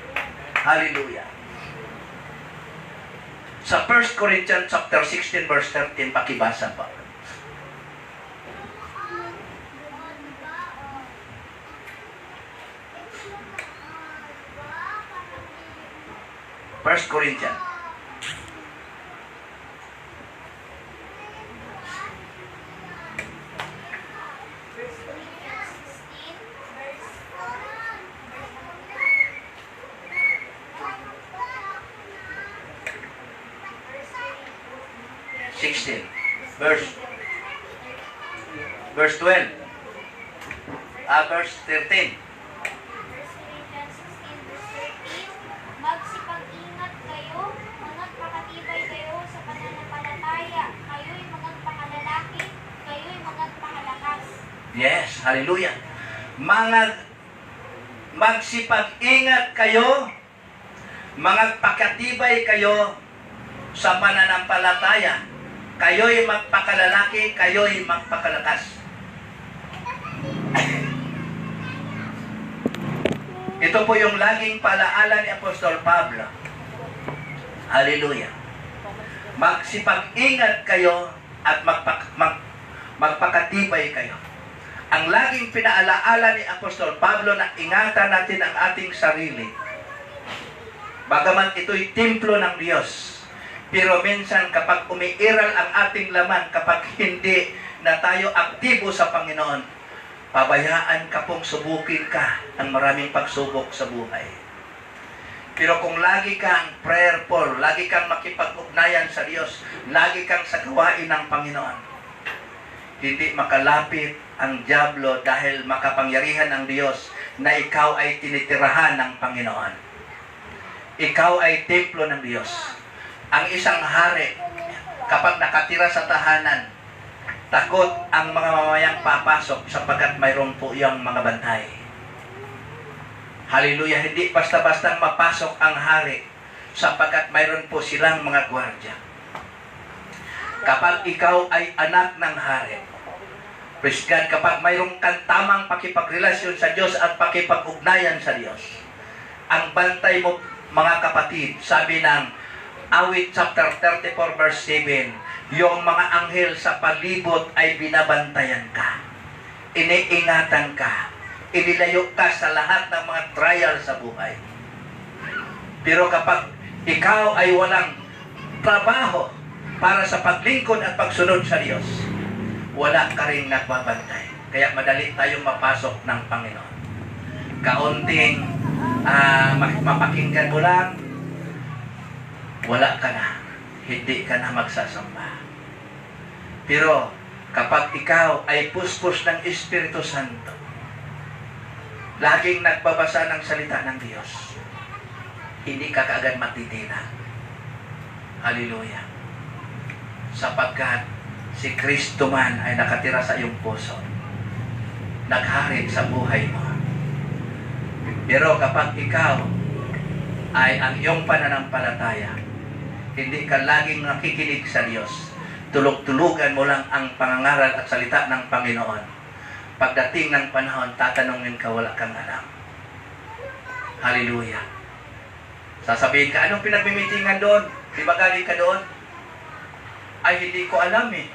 C: Hallelujah. Sa 1 Corinthians chapter 16 verse 13, pakibasa pa. First Corinthians.
D: Corinthians 16, verse
C: 16. Verse 12. Verse 13.
D: 1 Corinthians 16, verse 13, magsipag-ingat kayo, magpakatibay kayo sa pananampalataya, kayo'y magpakanlalaki, kayo'y magpakalakas.
C: Yes, hallelujah. Magsipag-ingat kayo, magpakatibay kayo sa pananampalataya, kayo'y magpakalalaki, kayo'y magpakalakas. Ito po yung laging palaala ni Apostol Pablo. Hallelujah. Magsipag-ingat kayo at magpakatibay kayo. Ang laging pinaalaala ni Apostol Pablo na ingatan natin ang ating sarili. Bagaman ito'y templo ng Diyos, pero minsan kapag umiiral ang ating laman, kapag hindi na tayo aktibo sa Panginoon, pabayaan ka pong subukin ka ng maraming pagsubok sa buhay. Pero kung lagi kang prayerful, lagi kang makipag-ugnayan sa Diyos, lagi kang sa gawain ng Panginoon, hindi makalapit ang dyablo dahil makapangyarihan ng Diyos na ikaw ay tinitirahan ng Panginoon. Ikaw ay templo ng Diyos. Ang isang hari, kapag nakatira sa tahanan, takot ang mga mamayang papasok sapagkat mayroon po yung mga bantay. Hallelujah, hindi basta-basta mapasok ang hari sapagkat mayroon po silang mga gwardya. Kapag ikaw ay anak ng hari, praise God, kapag mayroon kang tamang pakipagrelasyon sa Diyos at pakipag-ugnayan sa Diyos, ang bantay mo, mga kapatid, sabi ng Awit chapter 34 verse 7, yung mga anghel sa palibot ay binabantayan ka, iniingatan ka, inilayo ka sa lahat ng mga trial sa buhay. Pero kapag ikaw ay walang trabaho para sa paglingkod at pagsunod sa Diyos, wala ka rin nagbabantay. Kaya madali tayong mapasok ng Panginoon. Kaunting mapakinggan mo lang, wala ka na. Hindi ka na magsasamba. Pero kapag ikaw ay puspos ng Espiritu Santo, laging nagbabasa ng salita ng Diyos, hindi ka kaagad matitina. Hallelujah. Sapagkat si Kristo man ay nakatira sa iyong puso, naghari sa buhay mo. Pero kapag ikaw ay ang iyong pananampalataya, hindi ka laging nakikinig sa Diyos, tulog-tulugan mo lang ang pangangaral at salita ng Panginoon, pagdating ng panahon, tatanungin ka, wala kang alam. Hallelujah. Sasabihin ka, anong pinagmimitingan doon? Di ba galing ka doon? Ay, hindi ko alam eh.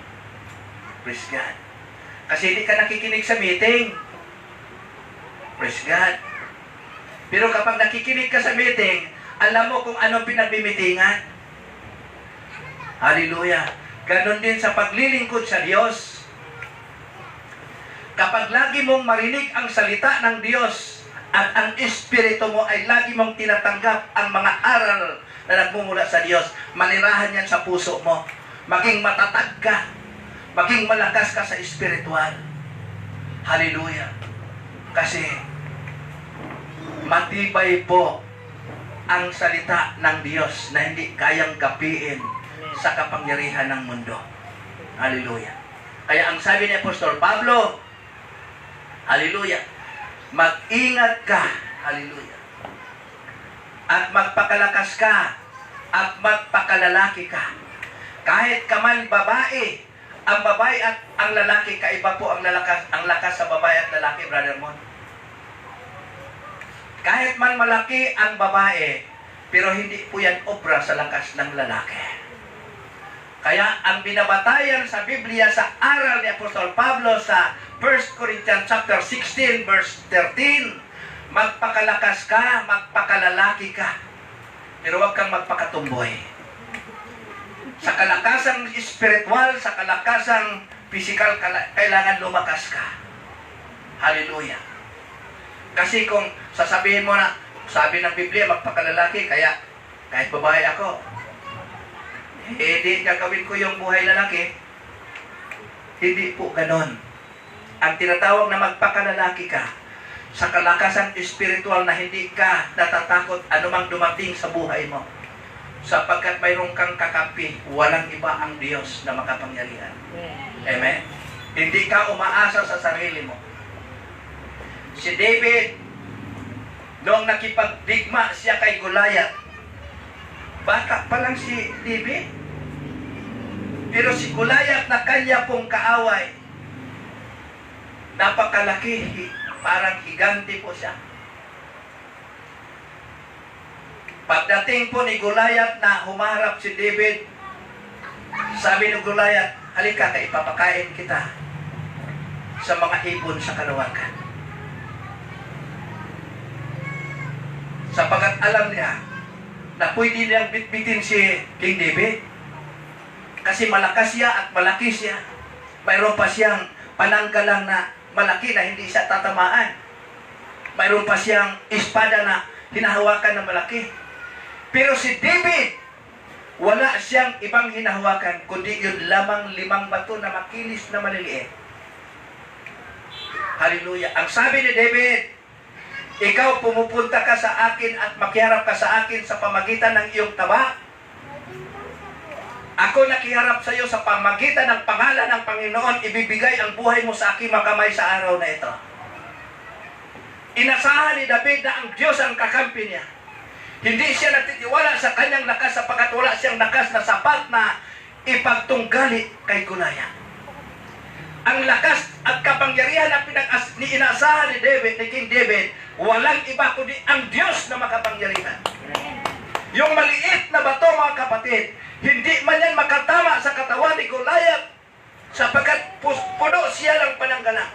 C: Praise God. Kasi hindi ka nakikinig sa meeting. Praise God. Pero kapag nakikinig ka sa meeting, alam mo kung anong pinagmimitingan. Hallelujah. Ganon din sa paglilingkod sa Diyos. Kapag lagi mong marinig ang salita ng Diyos at ang espiritu mo ay lagi mong tinatanggap ang mga aral na nagmumula sa Diyos, manirahan yan sa puso mo. Maging matatag ka. Maging malakas ka sa espiritual. Hallelujah. Kasi matibay po ang salita ng Diyos na hindi kayang kapiin sa kapangyarihan ng mundo. Hallelujah. Kaya ang sabi ni Apostol Pablo, hallelujah, mag-ingat ka, hallelujah, at magpakalakas ka, at magpakalalaki ka. Kahit ka man babae, ang babae at ang lalaki, kaiba po ang lakas sa babae at lalaki, Brother Mon. Kahit man malaki ang babae, pero hindi po yan obra sa lakas ng lalaki. Kaya ang binabatayan sa Biblia sa aral ni Apostol Pablo sa 1 Corinthians chapter 16 verse 13, magpakalakas ka, magpakalalaki ka, pero huwag kang magpakatumboy. Sa kalakasang espiritual, sa kalakasang physical, kailangan lumakas ka. Hallelujah. Kasi kung sasabihin mo na, sabi ng Biblia, magpakalalaki, kaya kahit babae ako, di gagawin ko yung buhay lalaki. Hindi po ganon. Ang tinatawag na magpakalalaki ka, sa kalakasan espiritual na hindi ka natatakot anumang dumating sa buhay mo. Sapagkat mayroon kang kakampi, walang iba ang Diyos na makapangyarihan. Amen? Hindi ka umaasa sa sarili mo. Si David, noong nakipagdigma siya kay Goliath, bata pa lang si David. Pero si Goliath na kanya pong kaaway, napakalaki, parang higante po siya. Pagdating po ni Goliath na humarap si David, sabi ni Goliath, halika ka, ipapakain kita sa mga ibon sa kalawakan. Sapagkat alam niya na pwede niyang bitbitin si King David. Kasi malakas siya at malaki siya. Mayroon pa siyang pananggalang na malaki na hindi siya tatamaan. Mayroon pa siyang espada na hinahawakan na malaki. Pero si David, wala siyang ibang hinahawakan, kundi yun lamang 5 bato na makinis na maliliit. Hallelujah. Ang sabi ni David, ikaw pumupunta ka sa akin at makiharap ka sa akin sa pamagitan ng iyong taba. Ako nakiharap sa iyo sa pamagitan ng pangalan ng Panginoon, ibibigay ang buhay mo sa aking makamay sa araw na ito. Inasahan ni David na ang Diyos ang kakampi niya. Hindi siya nagtitiwala sa kanyang lakas sapagkat wala siyang lakas na sapat na ipagtunggali kay Goliath. Ang lakas at kapangyarihan na inaasahan ni David, ni King David, walang iba kundi ang Diyos na makapangyarihan. Yung maliit na bato, mga kapatid, hindi man yan makatama sa katawan ni Goliath sapagkat puno siya ng pananggala.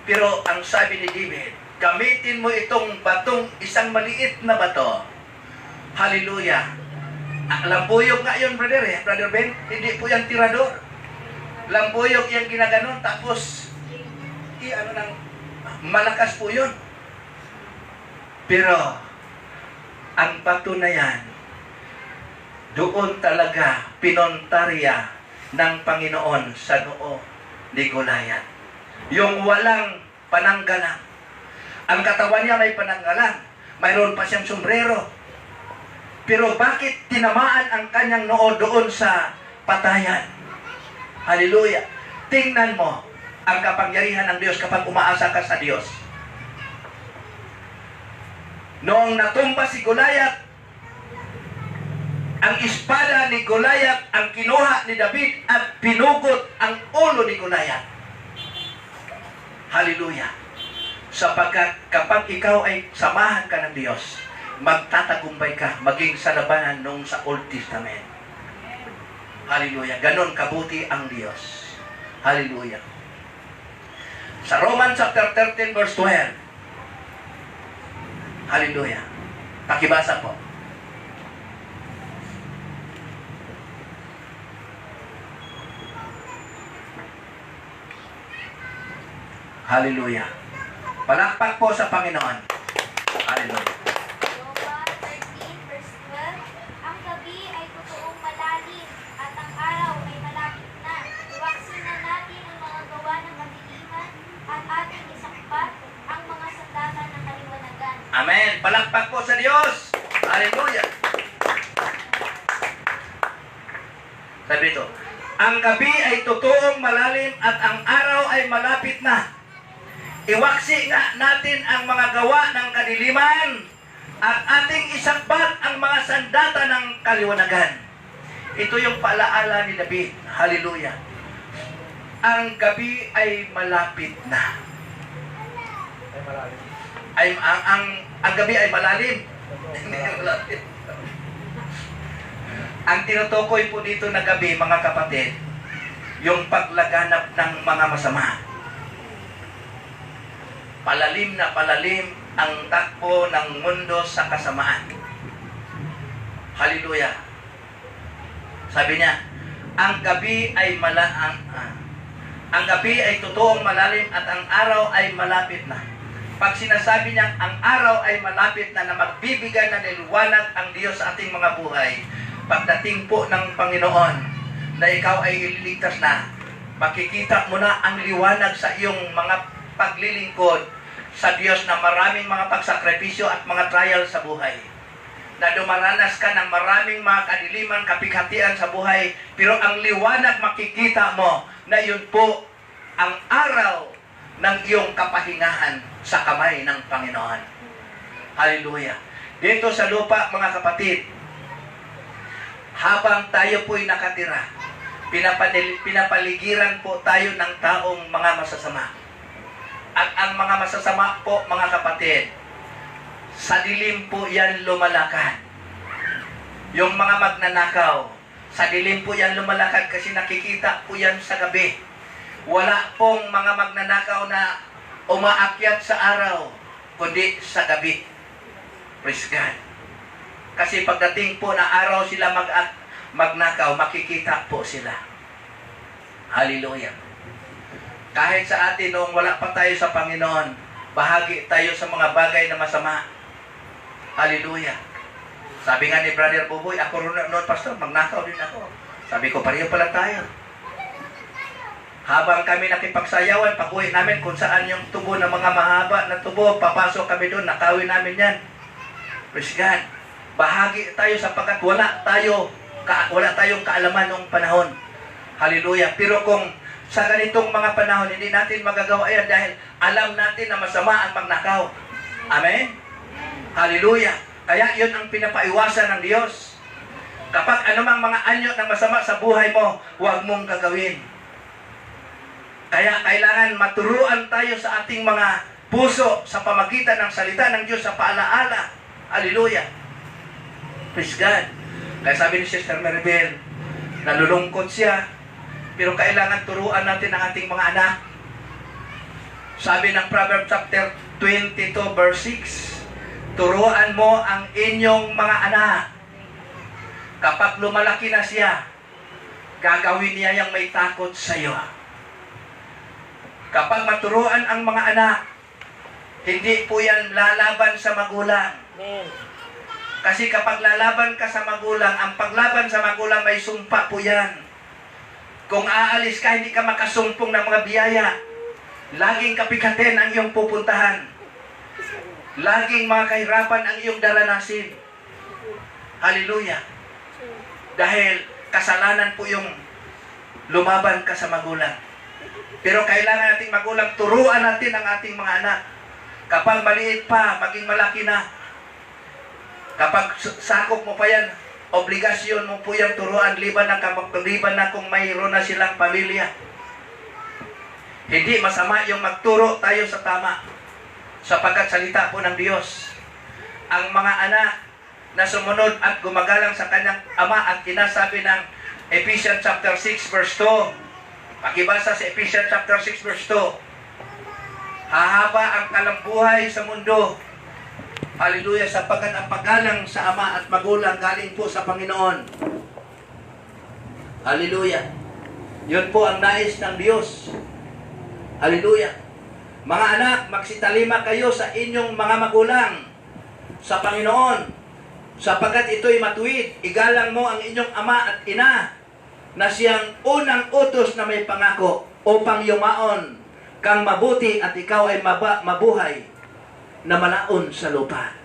C: Pero ang sabi ni David, gamitin mo itong batong isang maliit na bato. Hallelujah. Lampuyog nga yun, brother Ben. Hindi po yan tirador. Lampuyog yung ginaganon, tapos malakas po yun. Pero ang bato na yan, doon talaga pinontarya ng Panginoon sa noo ni Goliath. Yung walang pananggalang. Ang katawan niya may pananggalang. Mayroon pa siyang sombrero. Pero bakit tinamaan ang kanyang noo doon sa patayan? Hallelujah. Tingnan mo ang kapangyarihan ng Diyos kapag umaasa ka sa Diyos. Noong natumba si Goliath, ang espada ni Goliath ang kinuha ni David at pinugot ang ulo ni Goliath. Hallelujah. Sapagkat kapag ikaw ay samahan ka ng Diyos, magtatagumpay ka maging sa labanan nung sa Old Testament. Hallelujah. Ganon kabuti ang Diyos. Hallelujah. Sa Romans chapter 13 verse 12. Hallelujah. Pakibasa po. Hallelujah. Palakpak po sa Panginoon. Hallelujah.
D: Joba 13 verse 12, ang gabi ay totoong malalim at ang araw ay malapit na. Iwaksin na natin ang mga gawa ng kadiliman at ating isakpat ang mga sandata ng kaliwanagan.
C: Amen. Palakpak po sa Diyos. Hallelujah. Sabi ito, ang gabi ay totoong malalim at ang araw ay malapit na. Iwaksi nga natin ang mga gawa ng kadiliman at ating isakbat ang mga sandata ng kaliwanagan. Ito yung paalaala ni David. Hallelujah. Ang gabi ay malapit na. Ang gabi ay malalim. Hindi malalim. Ang tinutukoy po dito na gabi, mga kapatid, yung paglaganap ng mga masama. Palalim na palalim ang takbo ng mundo sa kasamaan. Hallelujah. Sabi niya, ang gabi ay ang gabi ay totoong malalim at ang araw ay malapit na. Pag sinasabi niya ang araw ay malapit na magbibigay na niliwanag ang Diyos sa ating mga buhay, pagdating po ng Panginoon na ikaw ay ililigtas na, makikita mo na ang liwanag sa iyong mga paglilingkod sa Diyos na maraming mga pagsakripisyo at mga trial sa buhay. Na dumaranas ka ng maraming mga kadiliman, kapighatian sa buhay, pero ang liwanag makikita mo na yun po ang araw ng iyong kapahingahan sa kamay ng Panginoon. Hallelujah. Dito sa lupa, mga kapatid, habang tayo po'y nakatira, pinapaligiran po tayo ng taong mga masasama. At ang mga masasama po, mga kapatid, sa dilim po yan lumalakad. Yung mga magnanakaw, sa dilim po yan lumalakad kasi nakikita po yan sa gabi. Wala pong mga magnanakaw na umaakyat sa araw, kundi sa gabi. Praise God. Kasi pagdating po na araw sila magnakaw, makikita po sila. Hallelujah. Kahit sa atin noong wala pa tayo sa Panginoon, bahagi tayo sa mga bagay na masama. Hallelujah. Sabi nga ni Brother Buboy, ako rin noon, Pastor, magnakaw din ako. Sabi ko, pareho pala tayo. Habang kami nakipagsayawan, pag-uwi namin kung saan yung tubo ng mga mahaba na tubo, papasok kami doon, nakawin namin yan. Praise God. Bahagi tayo sapagkat wala tayong kaalaman noong panahon. Hallelujah. Pero kung sa ganitong mga panahon, hindi natin magagawa yan dahil alam natin na masama ang magnakaw. Amen? Hallelujah. Kaya yun ang pinapaiwasan ng Diyos. Kapag anumang mga anyo ng masama sa buhay mo, huwag mong gagawin. Kaya kailangan maturuan tayo sa ating mga puso sa pamagitan ng salita ng Diyos sa paalaala. Hallelujah. Praise God. Kaya sabi ni Sister Maribel, nalulungkot siya, pero kailangan turuan natin ang ating mga anak. Sabi ng Proverbs chapter 22 verse 6, turuan mo ang inyong mga anak. Kapag lumalaki na siya, gagawin niya yung may takot sa iyo. Kapag maturuan ang mga anak, hindi po yan lalaban sa magulang.
B: Amen.
C: Kasi kapag lalaban ka sa magulang, ang paglaban sa magulang may sumpa po yan. Kung aalis ka, hindi ka makasumpong ng mga biyaya. Laging kapikatin ang iyong pupuntahan. Laging mga kahirapan ang iyong daranasin. Hallelujah. Dahil kasalanan po yung lumaban ka sa magulang. Pero kailangan nating magulang, turuan natin ang ating mga anak. Kapag maliit pa, maging malaki na. Kapag sakop mo pa yan, obligasyon mo po yung turuan, liban na kung mayroon na silang pamilya. Hindi masama yung magturo tayo sa tama, sapagkat salita po ng Diyos. Ang mga anak na sumunod at gumagalang sa kanyang ama at ina, sabi ng Ephesians chapter 6 verse 2. Pakibasa sa Ephesians chapter 6 verse 2. Hahaba ang kalambuhay sa mundo. Hallelujah, sapagkat ang paggalang sa ama at magulang galing po sa Panginoon. Hallelujah. Yun po ang nais ng Diyos. Hallelujah. Mga anak, magsitalima kayo sa inyong mga magulang sa Panginoon, sapagkat ito'y matuwid. Igalang mo ang inyong ama at ina, na siyang unang utos na may pangako, upang yumaon kang mabuti at ikaw ay mabuhay na malaon sa lupa.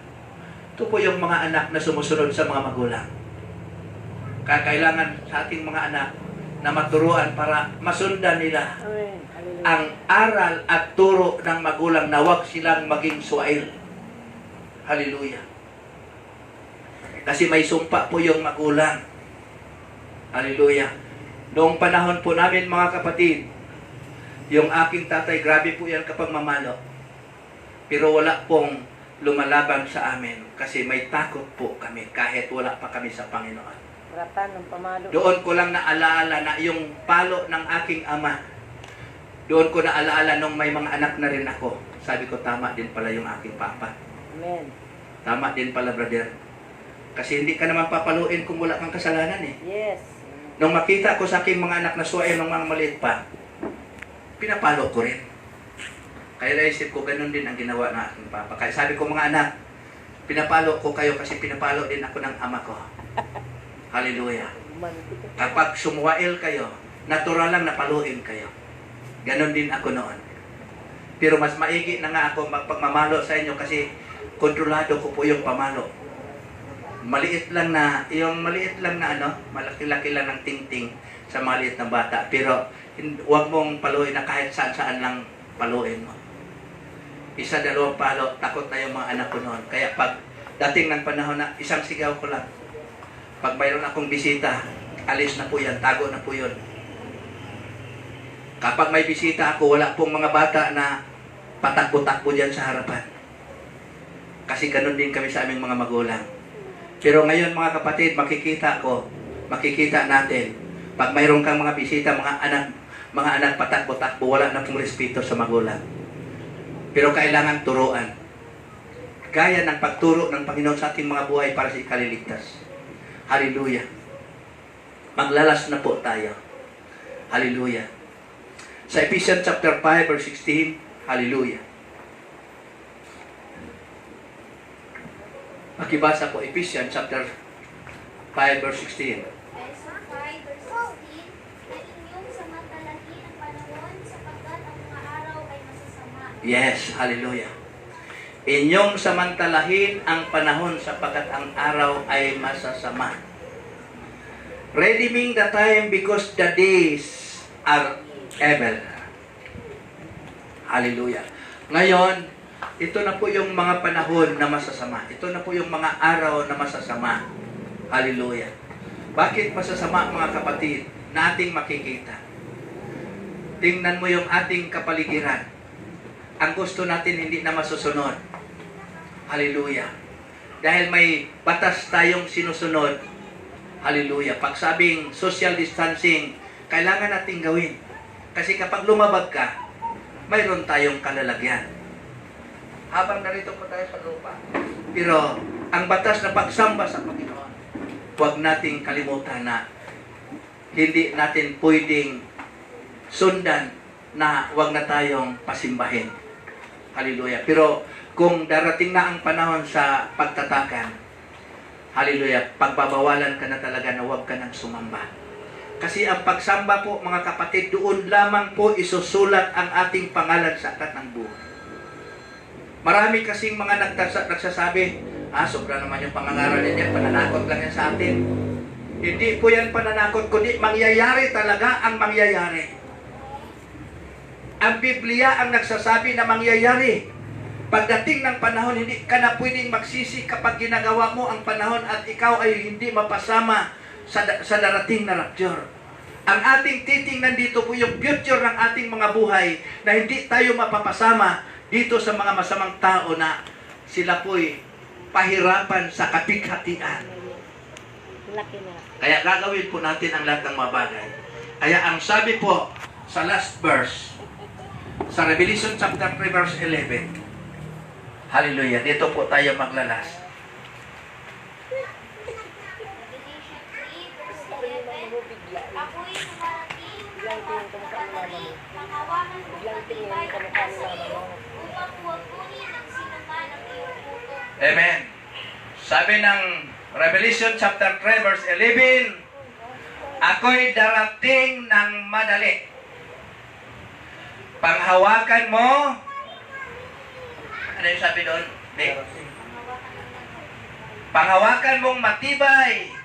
C: Ito po yung mga anak na sumusunod sa mga magulang. Kaya kailangan sa ating mga anak na maturuan para masundan nila
B: Amen. Hallelujah.
C: ang aral at turo ng magulang na huwag silang maging suwail. Hallelujah. Kasi may sumpa po yung magulang. Hallelujah. Noong panahon po namin mga kapatid, yung aking tatay, grabe po yan kapag mamalo. Pero wala pong lumalaban sa amin kasi may takot po kami kahit wala pa kami sa Panginoon.
B: Ratan ng pamalo.
C: Doon ko lang naalaala na yung palo ng aking ama. Doon ko naalaala nung may mga anak na rin ako. Sabi ko, tama din pala yung aking papa.
B: Amen.
C: Tama din pala, brother. Kasi hindi ka naman papaluin kung wala kang kasalanan eh.
B: Yes.
C: Nung makita ko sa aking mga anak na suwain ng mga maliit pa, pinapalo ko rin. Kaya naisip ko, ganun din ang ginawa ng aking papa. Kaya sabi ko, mga anak, pinapalo ko kayo kasi pinapalo din ako ng ama ko. Hallelujah. Kapag sumuwail kayo, natural lang napaluin kayo. Ganon din ako noon. Pero mas maigi na nga ako magpagmamalo sa inyo kasi kontrolado ko po yung pamalo. Maliit lang na malaki-laki lang ng tingting sa maliit na bata. Pero huwag mong paluin na kahit saan-saan lang paluin mo. Isa, dalawang palo, takot na yung mga anak ko noon. Kaya pag dating ng panahon na isang sigaw ko lang, pag mayroon akong bisita, alis na po yan, tago na po yun. Kapag may bisita ako, wala pong mga bata na patakbo-takbo dyan sa harapan. Kasi ganun din kami sa aming mga magulang. Pero ngayon mga kapatid, makikita natin, pag mayroon kang mga bisita, mga anak patakbo-takbo, wala na pong respeto sa magulang. Pero kailangan turuan. Gaya ng pagturo ng Panginoon sa ating mga buhay para sa ikaliligtas. Hallelujah. Maglalas na po tayo. Hallelujah. Sa Ephesians chapter 5 verse 16, hallelujah. Pakibasa po Ephesians chapter 5 verse 16.
D: Verse 5, verse 16, na inyong samantalahin ang panahon sapagkat ang mga araw ay masasama.
C: Yes, hallelujah. Inyong samantalahin ang panahon sapagkat ang araw ay masasama. Redeeming the time because the days are evil. Hallelujah. Ngayon, ito na po yung mga panahon na masasama. Ito na po yung mga araw na masasama. Hallelujah. Bakit masasama, mga kapatid, na ating makikita? Tingnan mo yung ating kapaligiran. Ang gusto natin hindi na masusunod. Hallelujah. Dahil may batas tayong sinusunod. Hallelujah. Pag sabing social distancing, kailangan nating gawin. Kasi kapag lumabag ka, mayroon tayong kalalagyan. Habang narito po tayo sa lupa. Pero ang batas na pagsamba sa Panginoon, huwag nating kalimutan na hindi natin pwedeng sundan na huwag na tayong pasimbahin. Hallelujah. Pero kung darating na ang panahon sa pagtatakan, hallelujah, pagbabawalan ka na talaga na huwag ka nang sumamba. Kasi ang pagsamba po, mga kapatid, doon lamang po isusulat ang ating pangalan sa aklat ng buhay. Marami kasing mga nagsasabi, sobra naman yung pangangaral niya, pananakot lang yan sa atin. Hindi po yan pananakot, kundi mangyayari talaga ang mangyayari. Ang Biblia ang nagsasabi na mangyayari. Pagdating ng panahon, hindi ka na pwedeng magsisi kapag ginagawa mo ang panahon at ikaw ay hindi mapasama sa darating na rapture. Ang ating titingnan dito po yung future ng ating mga buhay na hindi tayo mapapasama dito sa mga masamang tao na sila po'y pahirapan sa kapighatian.
B: Laki na.
C: Kaya gagawin po natin ang lahat ng mga bagay. Kaya ang sabi po sa last verse, sa Revelation chapter 3 verse 11, hallelujah, dito po tayo maglalas.
D: Revelation 3, verse 11, ako'y sumarating ng pagkakari, panghawakan mo matibay ang nasa iyo, upang huwag kunin ng sinuman ang iyong puto.
C: Amen. Sabi ng Revelation chapter 3 verse 11, ako'y darating ng madali. Panghawakan mo. Ano yung sabi doon? Nick? Panghawakan mong matibay.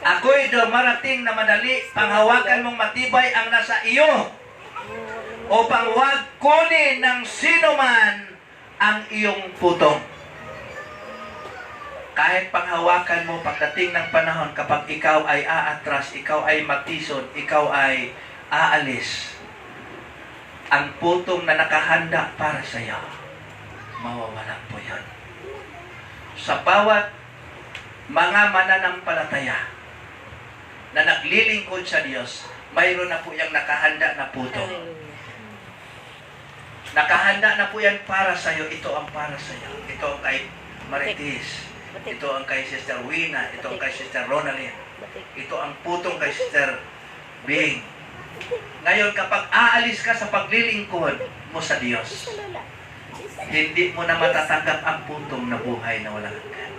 C: Ako'y dumarating na madali. Panghawakan mong matibay ang nasa iyo, upang huwag kunin ng sino man ang iyong putong. Kahit panghawakan mo pagdating ng panahon, kapag ikaw ay aatras, ikaw ay magtisod, ikaw ay aalis, ang putong na nakahanda para sa iyo, mawawala po yun. Sa bawat mga mananampalataya na naglilingkod sa Diyos, mayroon na po yung nakahanda na putong. Nakahanda na po yan para sa iyo. Ito ang para sa iyo. Ito ang kay Marites. Ito ang kay Sister Wina. Ito ang kay Sister Ronaldin. Ito ang putong kay Sister Bing. Ngayon, kapag aalis ka sa paglilingkod mo sa Diyos, hindi mo na matatanggap ang putong na buhay na walang hanggan.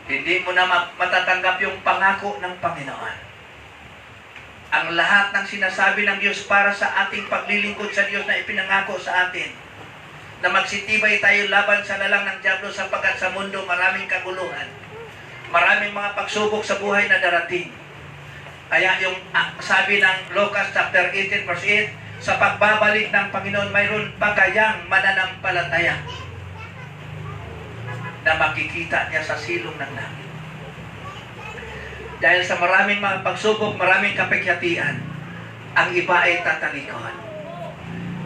C: Hindi mo na matatanggap yung pangako ng Panginoon. Ang lahat ng sinasabi ng Diyos para sa ating paglilingkod sa Diyos na ipinangako sa atin, na magsitibay tayo laban sa lalang ng dyablo sapagkat sa mundo maraming kaguluhan, maraming mga pagsubok sa buhay na darating. Kaya yung sabi ng Lucas chapter 18 verse 8, sa pagbabalik ng Panginoon mayroon pagayang mananampalataya na makikita niya sa silong ng langit. Dahil sa maraming mga pagsubok, maraming kapighatian, ang iba ay tatalikod.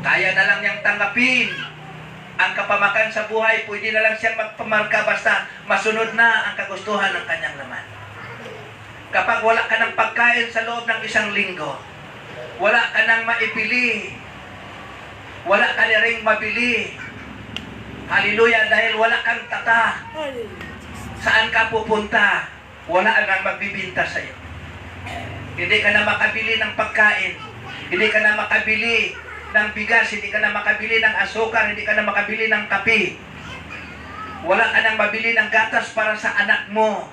C: Kaya na lang niyang tanggapin ang kapamakan sa buhay, pwede na lang siyang magpamarka basta masunod na ang kagustuhan ng kanyang laman. Kapag wala ka ng pagkain sa loob ng isang linggo, wala ka nang maipili, wala ka na ring mabili, hallelujah, dahil wala kang tata, saan ka pupunta? Wala nang magbibinta sa iyo. Hindi ka na makabili ng pagkain, hindi ka na makabili ng bigas, hindi ka na makabili ng asukar, hindi ka na makabili ng kape. Wala ka nang mabili ng gatas para sa anak mo.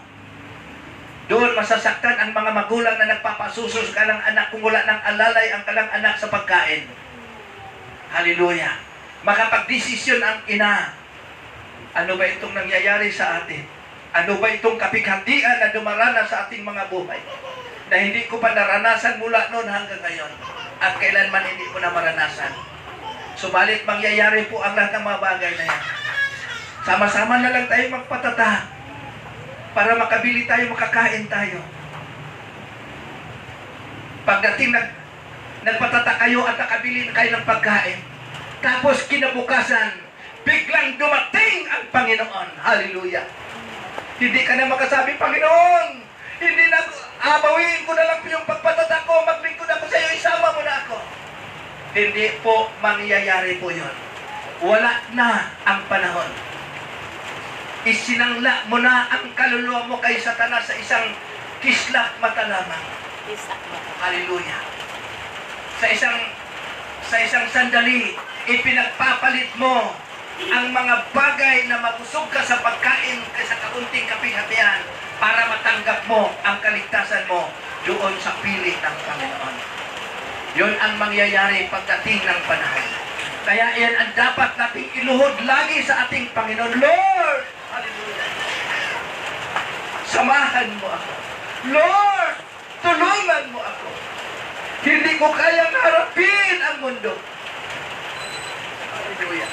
C: Doon masasaktan ang mga magulang na nagpapasuso sa kalang anak kung wala nang alalay ang kalang anak sa pagkain. Hallelujah. Makapagdesisyon ang ina. Ano ba itong nangyayari sa atin? Ano ba itong kapighatian na dumaranas sa ating mga buhay? Na hindi ko pa naranasan mula noon hanggang ngayon. At kailanman hindi ko na maranasan. Subalit mangyayari po ang lahat ng mga bagay na yan. Sama-sama na lang tayo magpatata para makabili tayo, makakain tayo. Pagdating nagpatata kayo at nakabili na kayo ng pagkain, tapos kinabukasan, biglang dumating ang Panginoon. Hallelujah. Hindi ka na makasabi, Panginoon, hindi na, bawiin ko na lang po yung pagpatata ko, maglingkod ako sa iyo, isama mo na ako. Hindi po mangyayari po yun. Wala na ang panahon. Isinangla mo na ang kaluluwa mo kay Satanas sa isang kislap mata lamang. Hallelujah. Sa isang sandali, ipinagpapalit mo ang mga bagay na mabusog ka sa pagkain kaysa kaunting kapighatian para matanggap mo ang kaligtasan mo doon sa piling ng Panginoon. Yun ang mangyayari pagdating ng panahon. Kaya yan ang dapat nating iluhod lagi sa ating Panginoon. Lord! Hallelujah! Samahan mo ako. Lord! Tulungan mo ako. Hindi ko kayang harapin ang mundo. Hallelujah!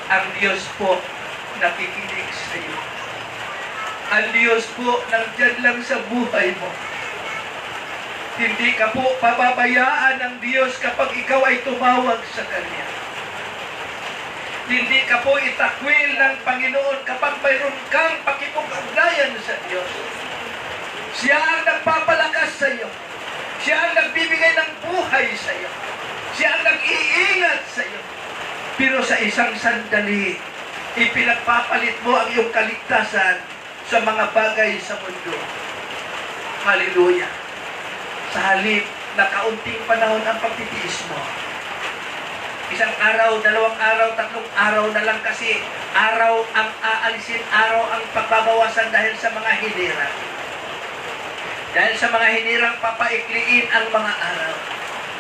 C: Ang Diyos po nakikinig sa iyo. Ang Diyos po nandyan lang sa buhay mo. Hindi ka po pababayaan ng Diyos kapag ikaw ay tumawag sa Kanya. Hindi ka po itakwil ng Panginoon kapag mayroon kang pakipag-ugnayan sa Diyos. Siya ang nagpapalakas sa iyo. Siya ang nagbibigay ng buhay sa iyo. Siya ang nag-iingat sa iyo. Pero sa isang sandali, ipinagpapalit mo ang iyong kaligtasan sa mga bagay sa mundo. Hallelujah. Sa halip na kaunting panahon ang pagtitiis mo. Isang araw, 2 araw, 3 araw na lang kasi araw ang aalisin, araw ang pagbabawasan dahil sa mga hinirang. Dahil sa mga hinirang, papaikliin ang mga araw.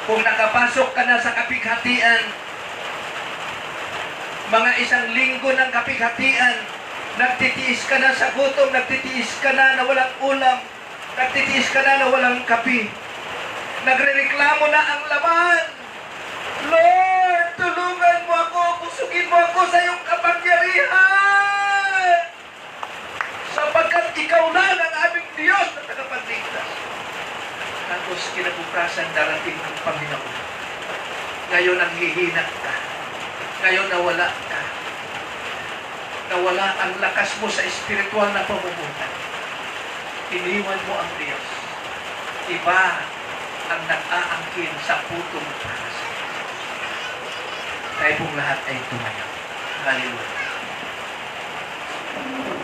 C: Kung nakapasok ka na sa kapighatian, mga 1 linggo ng kapighatian, nagtitiis ka na sa gutom, nagtitiis ka na walang ulam, nagtitiis ka na walang kape. Nagrereklamo na ang laman. Lord, tulungan mo ako, busugin mo ako sa iyong kapangyarihan. Sapagkat ikaw lang ang aming Diyos na tagapagligtas. Tapos kinabukasan darating ng Panginoon. Ngayon ang hihinat ka. Ngayon nawala ka. Nawala ang lakas mo sa espiritual na pamumuhay. Iniwan mo ang Diyos. Iba ang nag-aangkin sa putong para sa iyo. Tayo pong lahat ay tumayo. Hallelujah.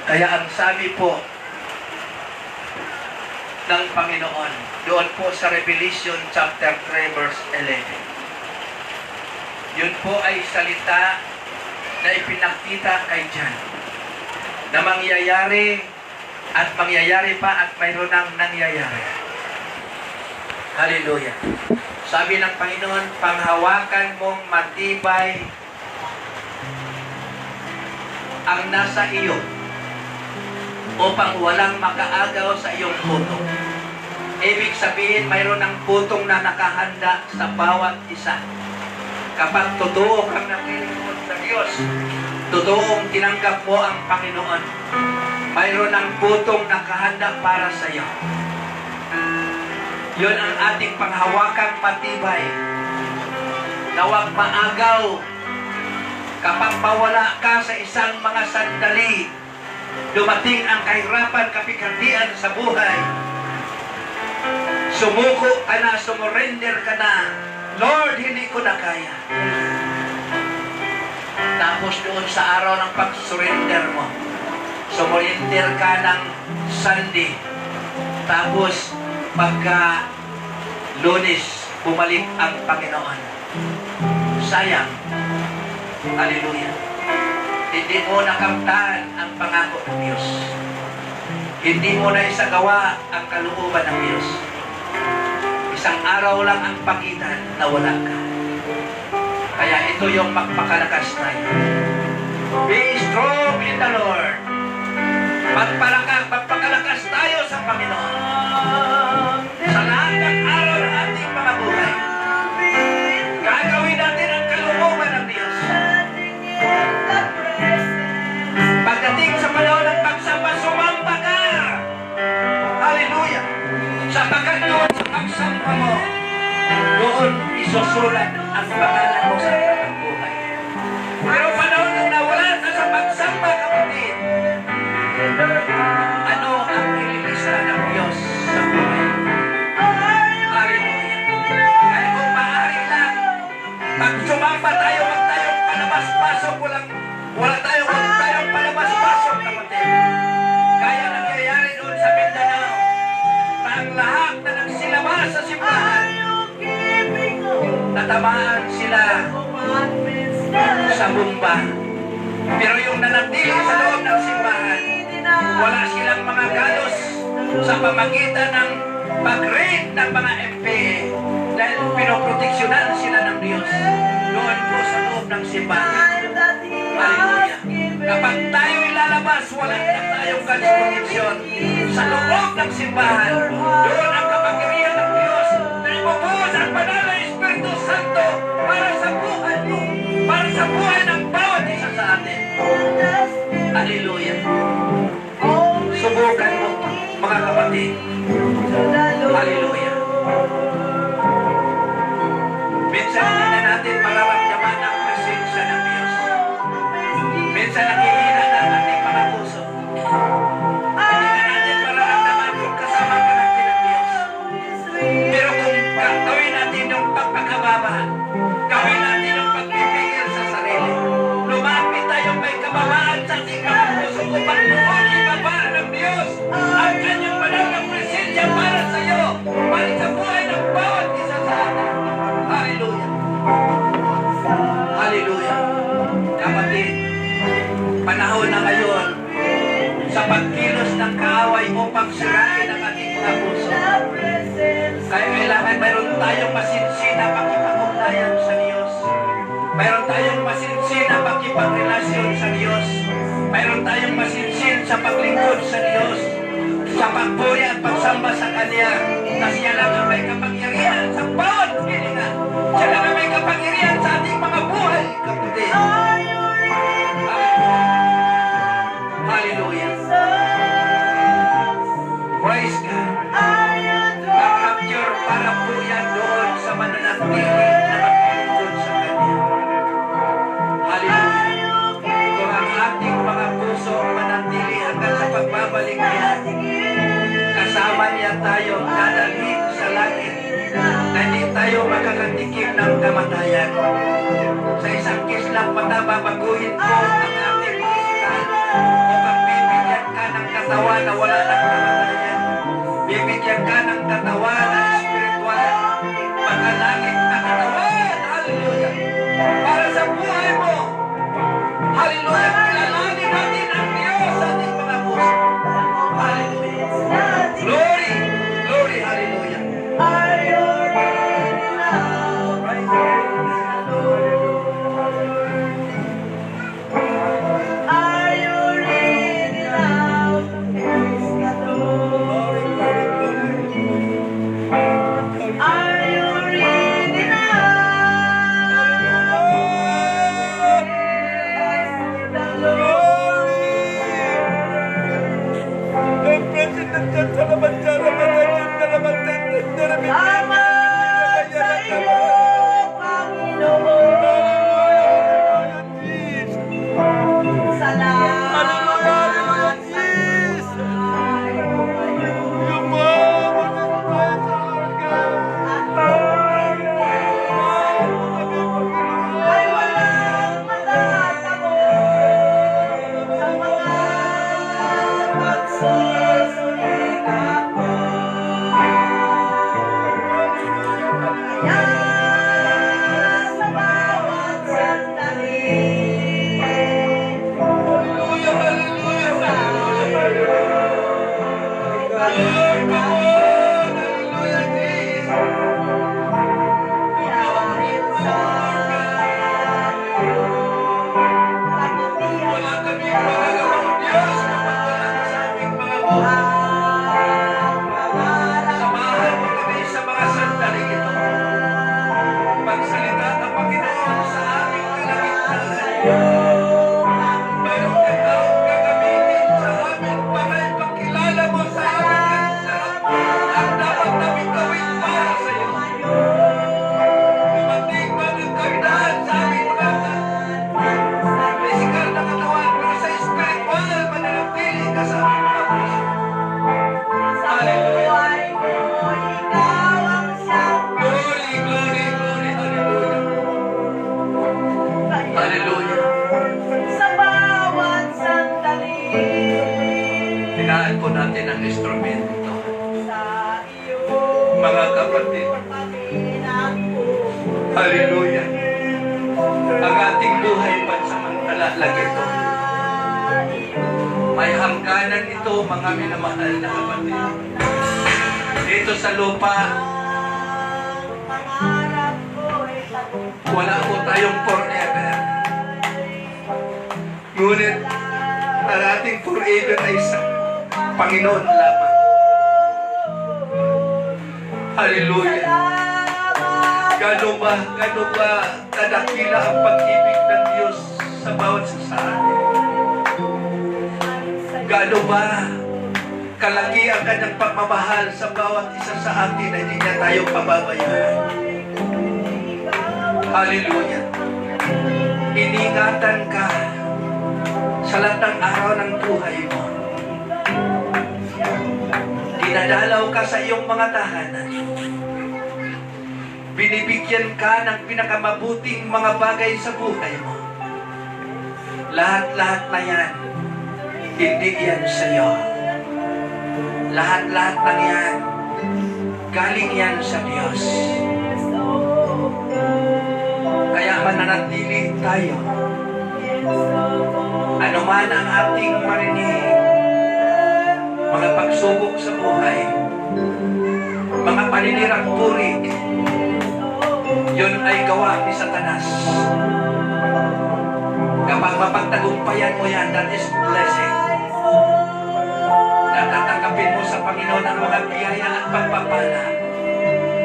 C: Kaya ang sabi po ng Panginoon, doon po sa Revelation chapter 3 verse 11. Yun po ay salita na ipinakita kay John na mangyayari at mangyayari pa at mayroon nang nangyayari. Hallelujah. Sabi ng Panginoon, panghawakan mong matibay ang nasa iyo upang walang makaagaw sa iyong putong. Ibig sabihin, mayroon ng putong na nakahanda sa bawat isa. Kapag totoo kang naglilingkod sa Diyos, totoong tinanggap mo ang Panginoon, mayroon ng putong nakahanda para sa iyo. Yun ang ating panghawakang matibay na huwag maagaw. Kapag mawala ka sa isang mga sandali, dumating ang kahirapan, kapighatian sa buhay, sumuko ka na, sumurrender ka na. Lord, hindi ko na kaya. Tapos doon sa araw ng pag-surrender mo, sumurrender ka ng Sunday. Tapos pagka Lunes, bumalik ang Panginoon. sayang. Hallelujah. Hindi mo nakamtan ang pangako ng Diyos. Hindi mo na isagawa ang kalooban ng Diyos. Isang araw lang ang pagitan na wala ka. Kaya ito yung magpakalakas tayo. Be strong in the Lord. Magpakalakas tayo sa Panginoon. Sa lahat ng araw ng ating mga buhay. Gagawin natin ang kalooban ng Diyos. Pagdating sa panahon ng pagsamba, sumamba ka! Hallelujah! Sapagkat doon sa pagsamba mo, doon isusulat ang pangalan mo sa ng buhay. Pero panahon nang nawala ka sa pagsamba, kapatid, ano ang ililista ng Diyos sa buhay? Hallelujah! Kaya kung maaari lang, pag sumamba tayo, wag tayong palabas-pasok, wala tayong palabas-pasok, kapatid. Kaya nangyayari doon sa Mindanao, na ang lahat na nagsilabas sa simbahan, natamaan sila sa bomba. Pero yung nanatili sa loob ng simbahan, wala silang mga galos sa pamagitan ng pag-raid ng mga MPA dahil pinoproteksyonan sila ng Diyos doon po sa loob ng simbahan. Hallelujah. Kapag tayo ilalabas, wala na tayong proteksyon sa loob ng simbahan. Doon ang kapangyarihan ng Diyos na ibubuhos ang banal na Espiritu Santo para sa buhay mo, para sa buhay ng bawat isa sa atin. Hallelujah. Subukan mo, mga kapatid. Hallelujah. Minsan hindi na natin mararamdaman ang presensya ng Diyos. Minsan nakihina na ang ating mga puso. Hindi na natin mararamdaman kung kasama ka natin ng Diyos. Pero kung gawin natin yung pagpakababa, gawin natin yung pagpipigil sa sarili, lumapit tayo may kababaan sa ating mga puso upang noon ibaba ng Diyos ang kanyang banal na presensya para sa iyo, para sa buhay ng bawat isa sa atin. Hallelujah. Hallelujah. Kapatid, panahon na ngayon sa pagkilos ng kaaway upang sirain ang ating mga puso. Kaya kailangan mayroon tayong masinsina pakipag-ugnayan sa Diyos. Mayroon tayong masinsin na pakipagrelasyon sa Diyos. Mayroon tayong masinsin sa paglingkod sa Diyos, sa pagpuri at pagsamba sa Kanya, na siya lang ang may kapangyarihan sa bawat hininga. Siya lang ang may kapangyarihan sa ating mga buhay, kapatid. Hallelujah. Praise God. Ang rapture para po yan doon sa mananatili na maglingkod sa Kanya. Hallelujah. Kung ang ating mga puso manatili hanggang sa pagbabalik niya, kasama niya tayo dadalhin sa langit na hindi tayo makakatikim ng kamatayan. Sa isang kislang mata, babaguhin ko ang ating physical upang bibigyan ka ng katawan na wala ng kamatayan. Bibigyan ka ng katawan na espiritual, pagkalangit na katawan. Hallelujah. Para sa buhay mo. Hallelujah. Kilalanin natin ang Diyos sa ating mga puso. Hallelujah. Glory. Glory. Hallelujah. Samahan mo kami sa mga sandaling ito. Magsalita ng Panginoon sa aming kalagitnaan. Mayroon ka taong gagamitin sa amin para ipakilala mo sa amin ang dapat namin gawin para sa iyo. Dumating man ang kahinaan sa aming mga physical na katawan, pero sa spiritual, mananatili ka sa aming mga puso. Hallelujah. Glory, glory, glory, hallelujah. Hallelujah. Tinaan po natin ang instrumento. Mga kapatid, hallelujah. Ang ating buhay pansamantala lang ito. May hangganan ito, mga minamahal na kapatid. Dito sa lupa, wala po tayong forever. Ngunit, ang ating forever ay sa Panginoon lamang. Hallelujah. Gano ba kadakila ang pag-ibig ng Diyos sa bawat isa sa atin? Gano ba kalaki ang kanyang pagmamahal sa bawat isa sa atin na hindi niya tayo pababayaan? Hallelujah. Iningatan ka sa lahat ng araw ng buhay mo. Dinadalaw ka sa iyong mga tahanan. Binibigyan ka ng pinakamabuting mga bagay sa buhay mo. Lahat-lahat na yan, hindi yan sa iyo. Lahat-lahat na yan, galing yan sa Diyos. Kaya mananatili tayo. Ano man ang ating marinig, mga pagsubok sa buhay, mga paninirang purik, yun ay gawa ni Satanas. Kapag mapagtagumpayan mo yan, that is blessing. Natatanggapin mo sa Panginoon ang mga biyaya at pagpapala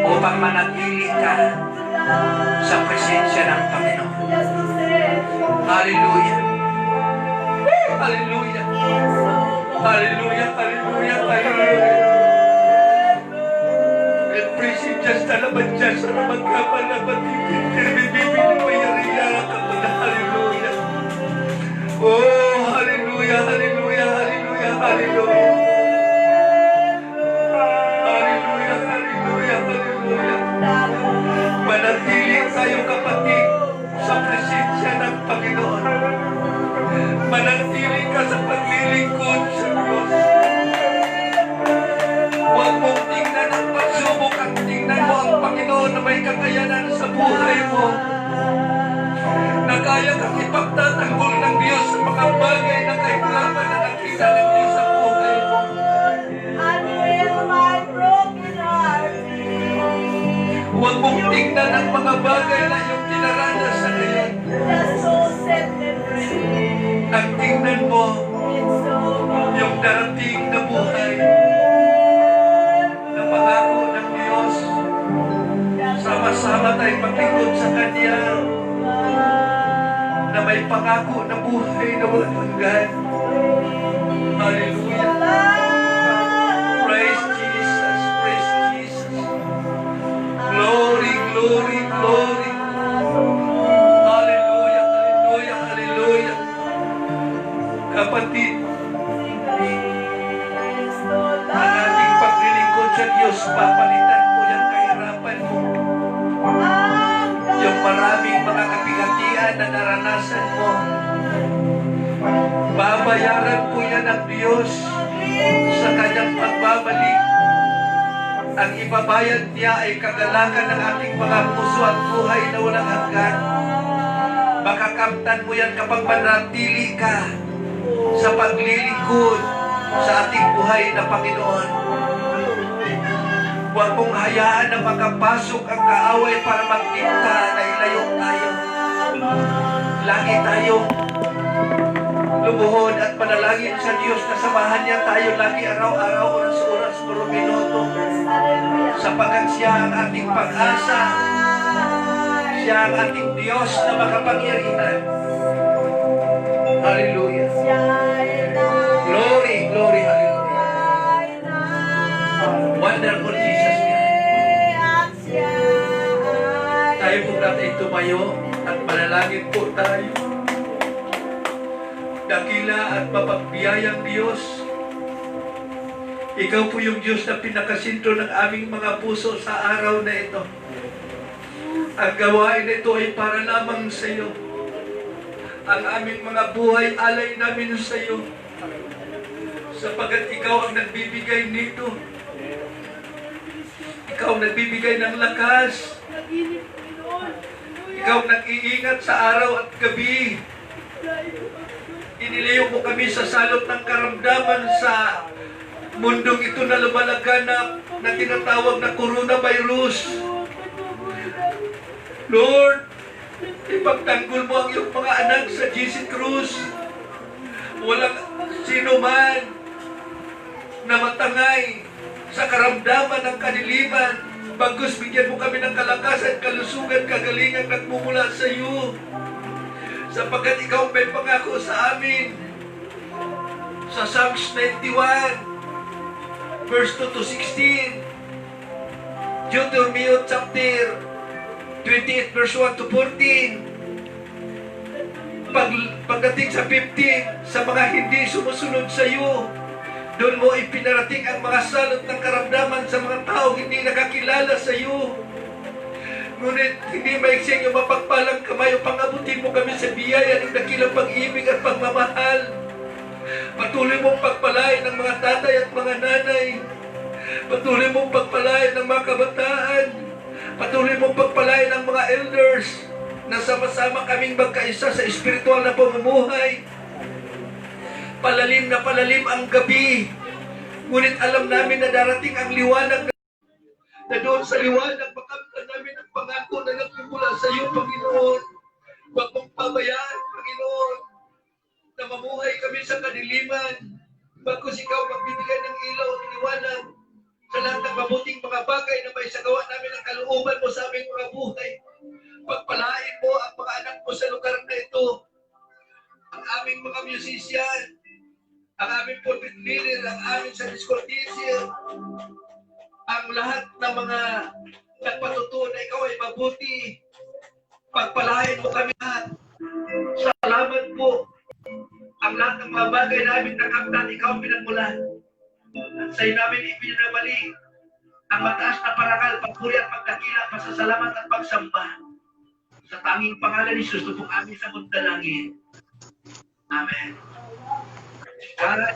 C: upang manatili ka sa presensya ng Panginoon. Hallelujah. Hallelujah. Hallelujah. Hallelujah. Hallelujah. El presyo Diyos talaman Diyos sa ramagkapan na patipin. Bibibili mayariya kapag hallelujah. Oh, hallelujah. Hallelujah. Hallelujah. Hallelujah. Hallelujah. Hallelujah. Hallelujah. Manatili tayo kapatid sa presensya ng Panginoon. Manatili ka sa paglilingkod sa Diyos. Huwag mong tingnan ang pagsubok at tingnan mo ang Panginoon na may kakayanan sa buhay mo. Na kaya kang ipagtatanggol ng Diyos sa mga bagay na kahirapan na nakita ng Diyos sa buhay mo. Huwag mong tingnan ang mga bagay na iyong dinaranas sa ngayon. Ang tingnan mo yung darating na buhay na pangako ng Diyos. Sama-sama tayong maglingkod sa Kanya na may pangako na buhay na walang hanggan. Hallelujah. Praise Jesus. Praise Jesus. Glory, glory, glory. Hallelujah, hallelujah, hallelujah. Kapatid, ang ating paglilingkod sa Diyos, papalitan po yung kahirapan mo. Yung maraming mga kabigatian na naranasan mo. Babayaran po yan ng Diyos sa kanyang pagbabalik. Ang ibabayad niya ay kagalakan ng ating mga puso at buhay na walang hanggan. Makakamtan mo yan kapag manatili ka sa paglilingkod sa ating buhay na Panginoon. Huwag mong hayaan na makapasok ang kaaway para magdikta na ilayo tayo. Lagi tayong lumuhod at panalangin sa Diyos na samahan niya tayo lagi araw-araw, oras-oras, puro minuto. Sapagkat siya ang ating pag-asa. Siya ang ating Diyos na makapangyarihan. Hallelujah. Glory, glory, hallelujah. Wonderful Jesus Christ. Tayo po natin tumayo at manalangin po tayo. Dakila at mapagbiyayang Diyos, Ikaw po yung Diyos na pinakasinto ng aming mga puso sa araw na ito. Ang gawain na ito ay para lamang sa iyo. Ang aming mga buhay alay namin sa iyo. Sapagat Ikaw ang nagbibigay nito. Ikaw ang nagbibigay ng lakas. Ikaw ang nag-iingat sa araw at gabi. Inilayo mo kami sa salot ng karamdaman sa mundong ito na lumalaganap na tinatawag na coronavirus. Lord, ipagtanggol mo ang iyong mga anak sa GC Cruz. Walang sino man na matangay sa karamdaman ng kadiliman. Bagkus bigyan mo kami ng kalakasan, kalusugan, kagalingan nagmumula sa iyo. Sapagkat Ikaw may pangako sa amin. Sa Psalms 91, verse 2 to 16. Deuteronomy chapter 28, verse 1 to 14. Pagdating sa 15, sa mga hindi sumusunod sa iyo, doon mo ipinarating ang mga salot ng karamdaman sa mga tao hindi nakakilala sa iyo. Ngunit hindi maiksing yung mapagpalang kamay o pangabutin mo kami sa biyaya ng dakilang pag-ibig at pagmamahal. Patuloy mong pagpalain ng mga tatay at mga nanay. Patuloy mong pagpalain ng mga kabataan. Patuloy mong pagpalain ng mga elders na sama-sama kaming magkaisa sa espiritual na pamumuhay. Palalim na palalim ang gabi. Ngunit alam namin na darating ang liwanag na doon sa liwanag makamtan namin ang pangako na nagmumula sa iyo, Panginoon. Huwag mong pabayaan, Panginoon, na mamuhay kami sa kadiliman. Bagkus Ikaw magbibigay ng ilaw at liwanag sa lahat ng mabuting mga bagay na may sagawa namin ang kalooban mo sa aming mga buhay. Pagpalain mo ang mga anak mo sa lugar na ito. Ang aming mga musician, ang aming pulpit leader, ang aming sa discordia, ang lahat ng mga nagpatutuo na Ikaw ay mabuti. Pagpalain mo kami lahat. Salamat po. Ang lahat ng mga bagay namin nakamtan, Ikaw ang pinagmulan. At sa iyo namin ipinabalik ang mataas na parangal, pagpuri at pagdakila, pasasalamat at pagsamba. Sa tanging pangalan ni Jesus, tupong amin sa mundalangin. Amen. Para,